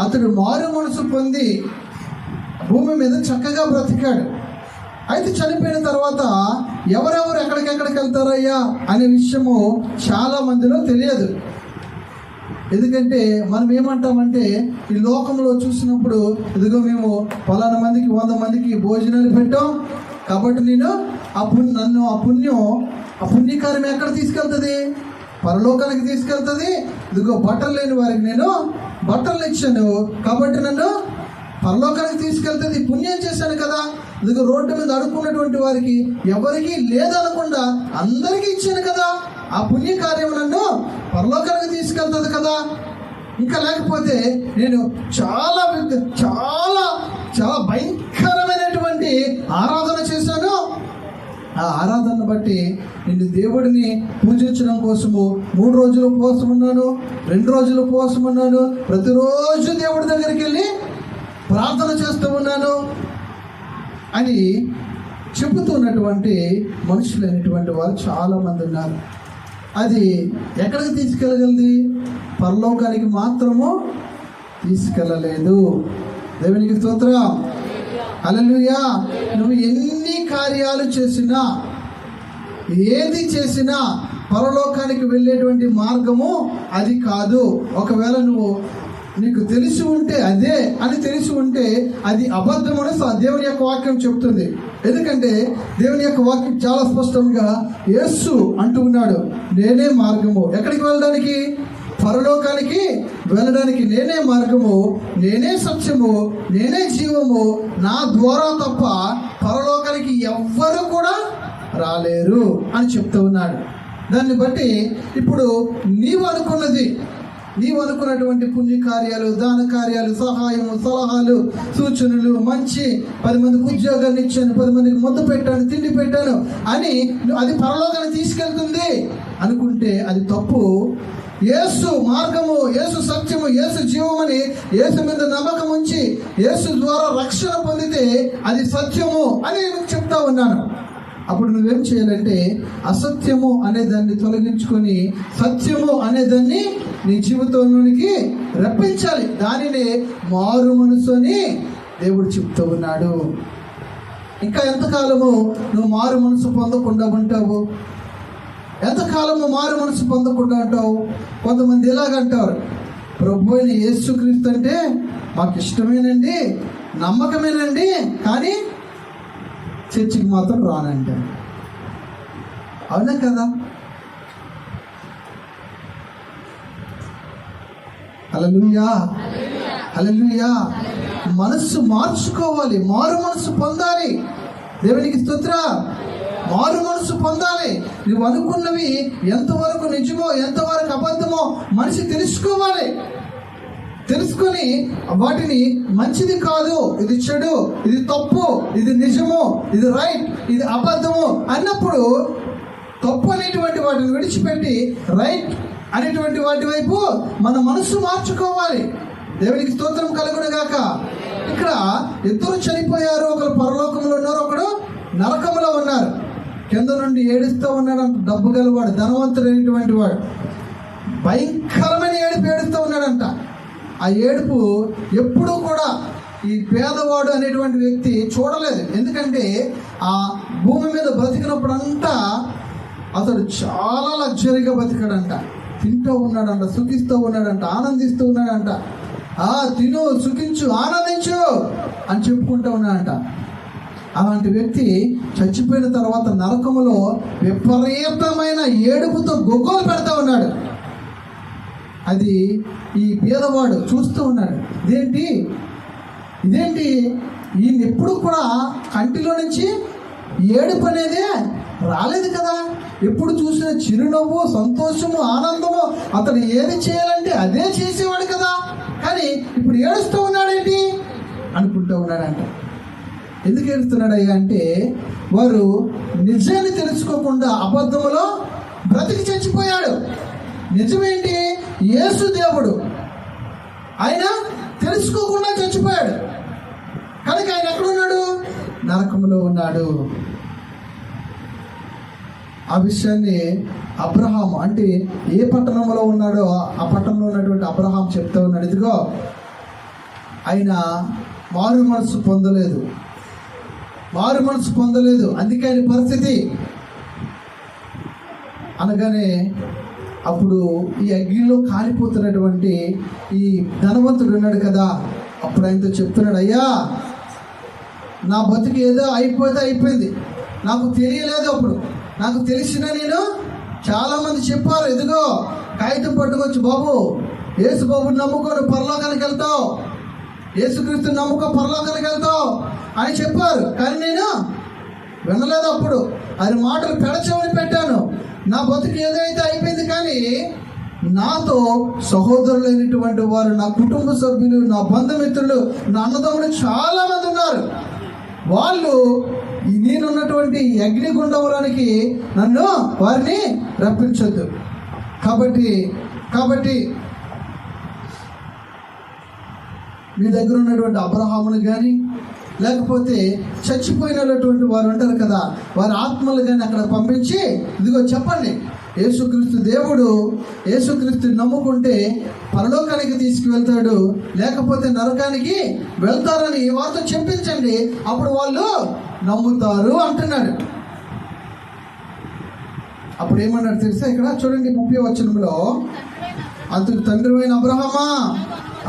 అతడు మారు మనసు పొంది భూమి మీద చక్కగా బ్రతికాడు. అయితే చనిపోయిన తర్వాత ఎవరెవరు ఎక్కడికెక్కడికి వెళ్తారయ్యా అనే విషయము చాలా మందిలో తెలియదు. ఎందుకంటే మనం ఏమంటామంటే ఈ లోకంలో చూసినప్పుడు ఇదిగో మేము పలానా మందికి 100 మందికి భోజనాలు పెట్టాం కాబట్టి నేను ఆ పుణ్యకార్యం ఎక్కడ తీసుకెళ్తుంది? పరలోకానికి తీసుకెళ్తుంది. ఇదిగో బట్టలు లేని వారికి నేను బట్టలు ఇచ్చాను కాబట్టి నన్ను పరలోకానికి తీసుకెళ్తుంది. పుణ్యం చేశాను కదా. ఇదిగో రోడ్డు మీద అడుక్కున్నటువంటి వారికి ఎవరికి లేదనకుండా అందరికీ ఇచ్చాను కదా. ఆ పుణ్య కార్యం నన్ను పరలోకానికి తీసుకెళ్తుంది కదా. ఇంకా లేకపోతే నేను చాలా చాలా చాలా భయంకరమైనటువంటి ఆరాధన చేశాను. ఆ ఆరాధన బట్టి నేను దేవుడిని పూజించడం కోసము 3 రోజులు ఉపవాసం ఉన్నాను, 2 రోజులు ఉపవాసం ఉన్నాను, ప్రతిరోజు దేవుడి దగ్గరికి వెళ్ళి ప్రార్థన చేస్తూ ఉన్నాను అని చెబుతున్నటువంటి మనుషులైనటువంటి వారు చాలామంది ఉన్నారు. అది ఎక్కడికి తీసుకెళ్ళగలది? పరలోకానికి మాత్రము తీసుకెళ్ళలేదు. దేవునికి స్తోత్రం, హల్లెలూయా. నువ్వు ఎన్ని కార్యాలు చేసినా, ఏది చేసినా పరలోకానికి వెళ్ళేటువంటి మార్గము అది కాదు. ఒకవేళ నీకు తెలిసి ఉంటే అదే అని తెలిసి ఉంటే అది అబద్ధమని దేవుని యొక్క వాక్యం చెప్తుంది. ఎందుకంటే దేవుని యొక్క వాక్యం చాలా స్పష్టంగా యేసు అంటూ ఉన్నాడు, నేనే మార్గము. ఎక్కడికి వెళ్ళడానికి? పరలోకానికి వెళ్ళడానికి నేనే మార్గము, నేనే సత్యము, నేనే జీవము, నా ద్వారా తప్ప పరలోకానికి ఎవ్వరు కూడా రాలేరు అని చెప్తూ ఉన్నాడు. దాన్ని బట్టి ఇప్పుడు నీవు అనుకున్నటువంటి పుణ్యకార్యాలు, దాన కార్యాలు, సహాయము, సలహాలు, సూచనలు, మంచి 10 మందికి ఉద్యోగాన్ని ఇచ్చాను, 10 మందికి ముద్ద పెట్టాను, తిండి పెట్టాను అని అది పరలోకాన్ని తీసుకెళ్తుంది అనుకుంటే అది తప్పు. యేసు మార్గము, యేసు సత్యము, యేసు జీవమని యేసు మీద నమ్మకం ఉంచి యేసు ద్వారా రక్షణ పొందితే అది సత్యము అని నేను చెప్తా ఉన్నాను. అప్పుడు నువ్వేం చేయాలంటే అసత్యము అనే దాన్ని తొలగించుకొని సత్యము అనే దాన్ని నీ జీవితంలోనికి రప్పించాలి. దానినే మారు మనసు అని దేవుడు చెప్తూ ఉన్నాడు. ఇంకా ఎంతకాలము నువ్వు మారు మనసు పొందకుండా ఉంటావు? ఎంతకాలము మారు మనసు పొందకుండా ఉంటావు? కొంతమంది ఇలాగంటారు, ప్రభు అయిన యేసుక్రీస్తు అంటే మాకు ఇష్టమేనండి, నమ్మకమేనండి, కానీ చర్చికి మాత్రం రానంటే. అవునా కదా? హల్లెలూయా, హల్లెలూయా. మనస్సు మార్చుకోవాలి, మారు మనసు పొందాలి. దేవునికి స్తోత్రం. మారు మనసు పొందాలి. నువ్వు అనుకున్నవి ఎంతవరకు నిజమో ఎంతవరకు అబద్ధమో మనిషి తెలుసుకోవాలి. తెలుసుకొని వాటిని మంచిది కాదు, ఇది చెడు, ఇది తప్పు, ఇది నిజము, ఇది రైట్, ఇది అబద్ధము అన్నప్పుడు తప్పు అనేటువంటి వాటిని విడిచిపెట్టి రైట్ అనేటువంటి వాటి వైపు మన మనస్సు మార్చుకోవాలి. దేవునికి స్తోత్రం కలుగును గాక. ఇక్కడ 2 చనిపోయారు. ఒకరు పరలోకంలో ఉన్నారు, ఒకడు నరకంలో ఉన్నారు. కింద నుండి ఏడుస్తూ ఉన్నాడంట. డబ్బు గలవాడు, ధనవంతుడైనటువంటి వాడు భయంకరమైన ఏడుస్తూ ఉన్నాడంట. ఆ ఏడుపు ఎప్పుడూ కూడా ఈ పేదవాడు అనేటువంటి వ్యక్తి చూడలేదు. ఎందుకంటే ఆ భూమి మీద బ్రతికినప్పుడంతా అతడు చాలా లగ్జరీగా బతికాడంట. తింటూ ఉన్నాడంట, సుఖిస్తూ ఉన్నాడంట, ఆనందిస్తూ ఉన్నాడంట. తిను, సుఖించు, ఆనందించు అని చెప్పుకుంటూ ఉన్నాడంట. అలాంటి వ్యక్తి చచ్చిపోయిన తర్వాత నరకములో విపరీతమైన ఏడుపుతో గొగ్గోలు పెడతా ఉన్నాడు. అది ఈ పేదవాడు చూస్తూ ఉన్నాడు. ఇదేంటి ఈయన ఎప్పుడు కూడా కంటిలో నుంచి ఏడుపు అనేదే రాలేదు కదా. ఎప్పుడు చూసిన చిరునవ్వు, సంతోషము, ఆనందము, అతడు ఏది చేయాలంటే అదే చేసేవాడు కదా. కానీ ఇప్పుడు ఏడుస్తూ ఉన్నాడేంటి అనుకుంటూ ఉన్నాడంట. ఎందుకు ఏడుస్తున్నాడయ్యా అంటే వారు నిజాన్ని తెలుసుకోకుండా అబద్ధములో బ్రతికి చచ్చిపోయాడు. నిజమేంటి? యేసు దేవుడు, ఆయన తెలుసుకోకుండా చచ్చిపోయాడు కనుక ఆయన ఎక్కడున్నాడు? నరకంలో ఉన్నాడు. ఆ విషయాన్ని అబ్రహాం, అంటే ఏ పట్టణంలో ఉన్నాడో ఆ పట్టణంలో ఉన్నటువంటి అబ్రహాం చెప్తా ఉన్నాడు. ఇదిగో ఆయన మారు మనసు పొందలేదు, అందుకే ఆయన పరిస్థితి అనగానే అప్పుడు ఈ అగ్నిలో కాలిపోతున్నటువంటి ఈ ధనవంతుడు ఉన్నాడు కదా, అప్పుడు ఆయనతో చెప్తున్నాడు, అయ్యా నా బతుకు ఏదో అయిపోతే అయిపోయింది, నాకు తెలియలేదు. అప్పుడు నాకు తెలిసిన నేను చాలామంది చెప్పారు, ఎదుగో కాగితం పట్టుకొచ్చు బాబు, యేసు బాబుని నమ్ముకొని పరలోకానికి వెళ్తావు, యేసుక్రీస్తు నమ్ముకో పరలోకానికి వెళ్తావు అని చెప్పారు. కానీ నేను వినలేదు. అప్పుడు ఆయన మాటలు పెడచెవిని పెట్టాను. నా బతుకు ఏదైతే అయిపోయింది, కానీ నాతో సహోదరులైనటువంటి వారు, నా కుటుంబ సభ్యులు, నా బంధుమిత్రులు, నా అన్నదమ్ములు చాలామంది ఉన్నారు. వాళ్ళు నేనున్నటువంటి అగ్నిగుండంలోనికి నన్ను వారిని రప్పించొద్దు. కాబట్టి మీ దగ్గర ఉన్నటువంటి అబ్రహామును కానీ, లేకపోతే చచ్చిపోయినటువంటి వారు ఉంటారు కదా, వారి ఆత్మలు కానీ అక్కడ పంపించి, ఇదిగో చెప్పండి, యేసుక్రీస్తు దేవుడు, యేసుక్రీస్తు నమ్ముకుంటే పరలోకానికి తీసుకువెళ్తాడు, లేకపోతే నరకానికి వెళ్తారని వారితో చెప్పించండి, అప్పుడు వాళ్ళు నమ్ముతారు అంటున్నాడు. అప్పుడు ఏమన్నాడు తెలుసా? ఇక్కడ చూడండి 30వ వచనంలో, అతడు తండ్రివైన అబ్రహామా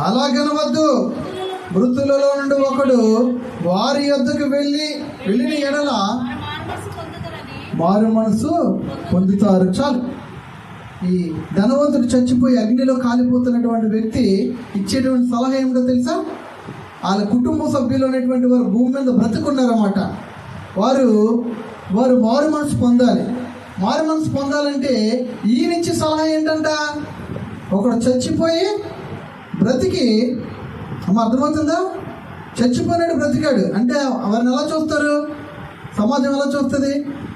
అలాగనవద్దు, మృతులలో నుండి ఒకడు వారి యొద్దకు వెళ్ళిన ఎడల మారు మనసు పొందుతారు. చాలు. ఈ ధనవంతుడు చచ్చిపోయి అగ్నిలో కాలిపోతున్నటువంటి వ్యక్తి ఇచ్చేటువంటి సలహా ఏమిటో తెలుసా? వాళ్ళ కుటుంబ సభ్యులు అనేటువంటి వారు భూమి మీద బ్రతుకున్నారన్నమాట. వారు మారు మనసు పొందాలి. మారు మనసు పొందాలంటే ఈయనిచ్చే సలహా ఏంటంట, ఒకడు చచ్చిపోయి బ్రతికి, అర్థమవుతుందా? చచ్చిపోయినాడు, బ్రతికాడు అంటే వారిని ఎలా చూస్తారు? సమాజం ఎలా చూస్తుంది?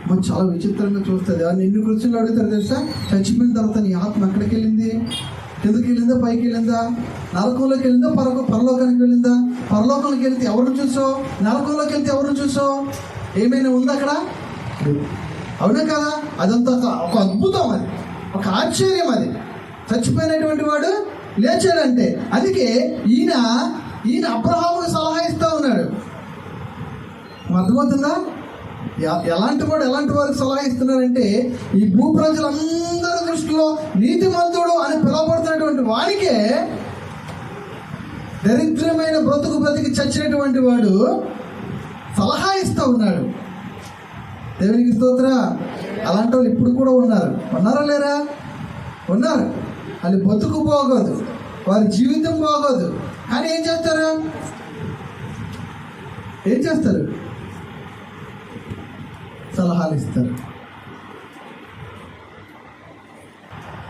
మనం చాలా విచిత్రంగా చూస్తుంది. వారిని ఎన్ని కృషులు అడుగుతారు తెలుసా? చచ్చిపోయిన తర్వాత నీ ఆత్మ ఎక్కడికి వెళ్ళింది? కిందకి వెళ్ళిందా, పైకి వెళ్ళిందా, నరకంలోకి వెళ్ళిందా, పరలోకానికి వెళ్ళిందా? పరలోకంలోకి వెళ్తే ఎవరిని చూసో, నరకంలోకి వెళ్తే ఎవరిని చూసో, ఏమైనా ఉందా అక్కడ? అవునా కదా? అదంతా ఒక అద్భుతం, అది ఒక ఆశ్చర్యం. అది చచ్చిపోయినటువంటి వాడు లేచాడంటే. అందుకే ఈయన అబ్రహాముకు సలహా ఇస్తూ ఉన్నాడు. అర్థమవుతుందా? ఎలాంటి వారికి సలహా ఇస్తున్నారంటే, ఈ భూ ప్రజలందరి దృష్టిలో నీతిమంతుడు అని పిలువబడుతున్నటువంటి వాడికే, దరిద్రమైన బ్రతికి చచ్చినటువంటి వాడు సలహా ఇస్తూ ఉన్నాడు. దేవునికి స్తోత్ర. అలాంటి వాళ్ళు ఇప్పుడు కూడా ఉన్నారా లేరా? ఉన్నారు. వాళ్ళు బతుకు బాగోదు, వారి జీవితం బాగోదు, కానీ ఏం చేస్తారు? సలహాలు ఇస్తారు.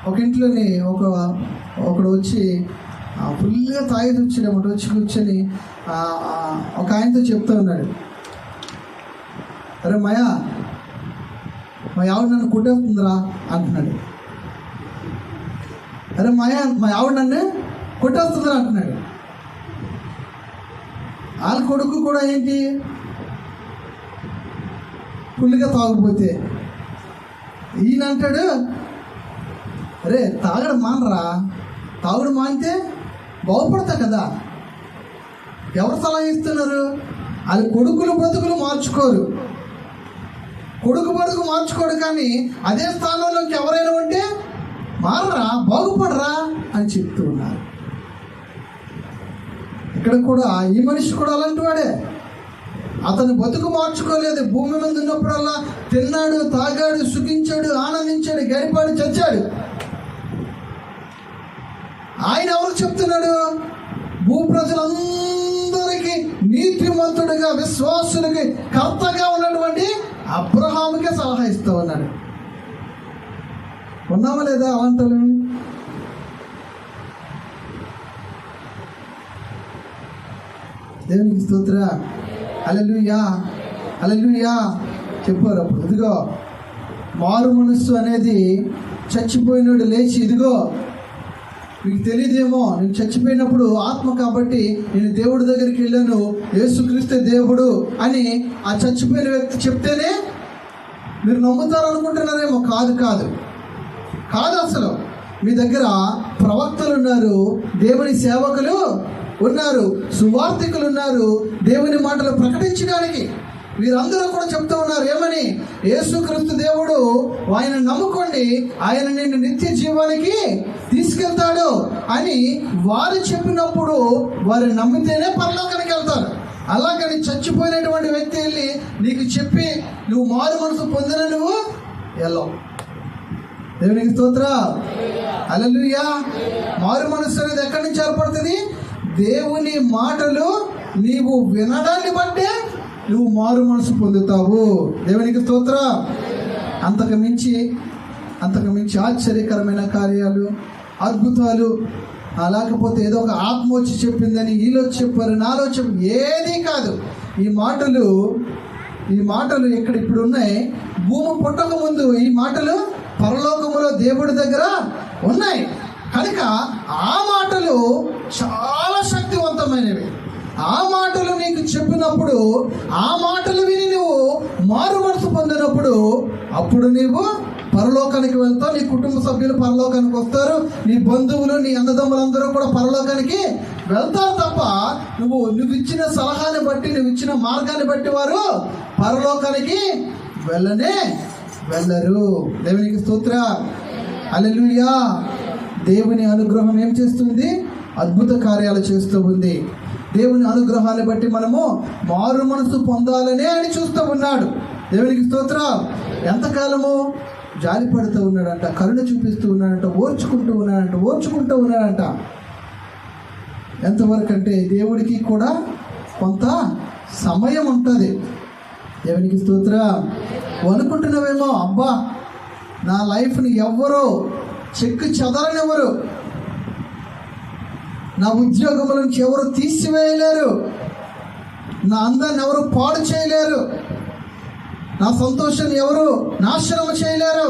ఒక ఇంట్లోని ఒకడు వచ్చి ఫుల్గా తాగేసి వచ్చాడన్నమాట. వచ్చి కూర్చొని ఒక ఆయనతో చెప్తూ ఉన్నాడు, అరే మా ఆవిడ నన్ను కొట్టేస్తుందిరా అంటున్నాడు. అరే మా ఆవిడ నన్ను కొట్టేస్తుందిరా అంటున్నాడు. వాళ్ళ కొడుకు కూడా ఏంటి, ఫుల్గా తాగిపోతే ఈయన అంటాడు, అరే తాగడం మానరా, తాగుడు మానితే బాగుపడతా కదా. ఎవరు సలహా ఇస్తున్నారు? వాళ్ళ కొడుకులు బ్రతుకులు మార్చుకోరు, కొడుకు బ్రతుకు మార్చుకోడు, కానీ అదే స్థానంలోకి ఎవరైనా ఉంటే మారరా, బాగుపడరా అని చెప్తూ ఉన్నారు. ఇక్కడ కూడా ఈ మనిషి కూడా అలాంటి వాడే. అతను బతుకు మార్చుకోలేదు. భూమి మీద ఉన్నప్పుడల్లా తిన్నాడు, తాగాడు, సుఖించాడు, ఆనందించాడు, గడిపాడు, చచ్చాడు. ఆయన ఎవరికి చెప్తున్నాడు? భూ ప్రజలందరికీ నీతిమంతుడిగా, విశ్వాసులకి కర్తగా ఉన్నటువంటి అబ్రహాముకే సలహా ఇస్తూ ఉన్నాడు. ఉన్నామా లేదా అలాంటి? దేవునికి స్తోత్ర. హల్లెలూయా, హల్లెలూయా చెప్పారు. అప్పుడు ఇదిగో మారు మనస్సు అనేది చచ్చిపోయినాడు లేచి, ఇదిగో మీకు తెలియదేమో, నేను చచ్చిపోయినప్పుడు ఆత్మ కాబట్టి నేను దేవుడి దగ్గరికి వెళ్ళాను, యేసుక్రీస్తు దేవుడు అని ఆ చచ్చిపోయిన వ్యక్తి చెప్తేనే మీరు నమ్ముతారు అనుకుంటున్నారేమో. కాదు అసలు మీ దగ్గర ప్రవక్తలు ఉన్నారు, దేవుని సేవకులు ఉన్నారు, సువార్థికులు ఉన్నారు, దేవుని మాటలు ప్రకటించడానికి. వీరందరూ కూడా చెప్తూ ఉన్నారు ఏమని? యేసుక్రీస్తు దేవుడు, ఆయన నమ్ముకోండి, ఆయన నిన్ను నిత్య జీవానికి తీసుకెళ్తాడు అని వారు చెప్పినప్పుడు వారు నమ్మితేనే పరలోకానికి వెళ్తారు. అలాగని చచ్చిపోయినటువంటి వ్యక్తి వెళ్ళి నీకు చెప్పి నువ్వు మారు మనసు పొందిన నువ్వు వెళ్ళవు. దేవునికి స్తోత్రం, హల్లెలూయా. మారు మనసు అనేది ఎక్కడి నుంచి ఏర్పడుతుంది? దేవుని మాటలు నీవు వినడాన్ని బట్టే నువ్వు మారు మనసు పొందుతావు. దేవునికి స్తోత్రం. అంతకు మించి ఆశ్చర్యకరమైన కార్యాలు, అద్భుతాలు, లేకపోతే ఏదో ఒక ఆత్మ వచ్చి చెప్పిందని వీళ్ళు చెప్పారు, నాలో చెప్పు, ఏది కాదు. ఈ మాటలు ఇక్కడ ఇప్పుడు ఉన్నాయి. భూమి పుట్టక ముందు ఈ మాటలు పరలోకములో దేవుడి దగ్గర ఉన్నాయి కనుక ఆ మాటలు చాలా శక్తివంతమైనవి. ఆ మాటలు నీకు చెప్పినప్పుడు, ఆ మాటలు విని నువ్వు మారు మనసు పొందినప్పుడు, అప్పుడు నీవు పరలోకానికి వెళ్తావు. నీ కుటుంబ సభ్యులు పరలోకానికి వస్తారు, నీ బంధువులు, నీ అన్నదమ్ములందరూ కూడా పరలోకానికి వెళ్తారు తప్ప నువ్వు ఇచ్చిన సలహాని బట్టి, నువ్వు ఇచ్చిన మార్గాన్ని బట్టి వారు పరలోకానికి వెళ్ళరు. దేవునికి స్తోత్రం, హల్లెలూయా. దేవుని అనుగ్రహం ఏం చేస్తుంది? అద్భుత కార్యాలు చేస్తూ ఉంది. దేవుని అనుగ్రహాన్ని బట్టి మనము మారు మనసు పొందాలనే ఆయన చూస్తూ ఉన్నాడు. దేవునికి స్తోత్రం. ఎంతకాలము జాలి పడుతూ ఉన్నాడంట, కరుణ చూపిస్తూ ఉన్నాడంట, ఓర్చుకుంటూ ఉన్నాడంట. ఎంతవరకు అంటే దేవుడికి కూడా కొంత సమయం ఉంటుంది. దేవునికి స్తోత్రం. అనుకుంటున్నావేమో, అబ్బా నా లైఫ్ని ఎవ్వరో చెక్కు చెదరనివ్వరు, నా ఉద్యోగముల నుంచి ఎవరు తీసివేయలేరు, నా అందాన్ని ఎవరు పాడు చేయలేరు, నా సంతోషాన్ని ఎవరు నాశనం చేయలేరు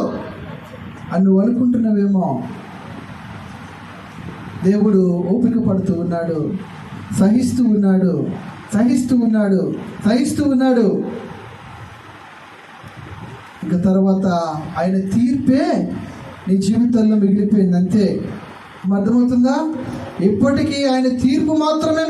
అని నువ్వు అనుకుంటున్నావేమో. దేవుడు ఓపిక పడుతూ ఉన్నాడు, సహిస్తూ ఉన్నాడు. ఇంకా తర్వాత ఆయన తీర్పే నీ జీవితంలో మిగిలిపోయింది, అంతే. అర్థమవుతుందా? ఇప్పటికీ ఆయన తీర్పు మాత్రమే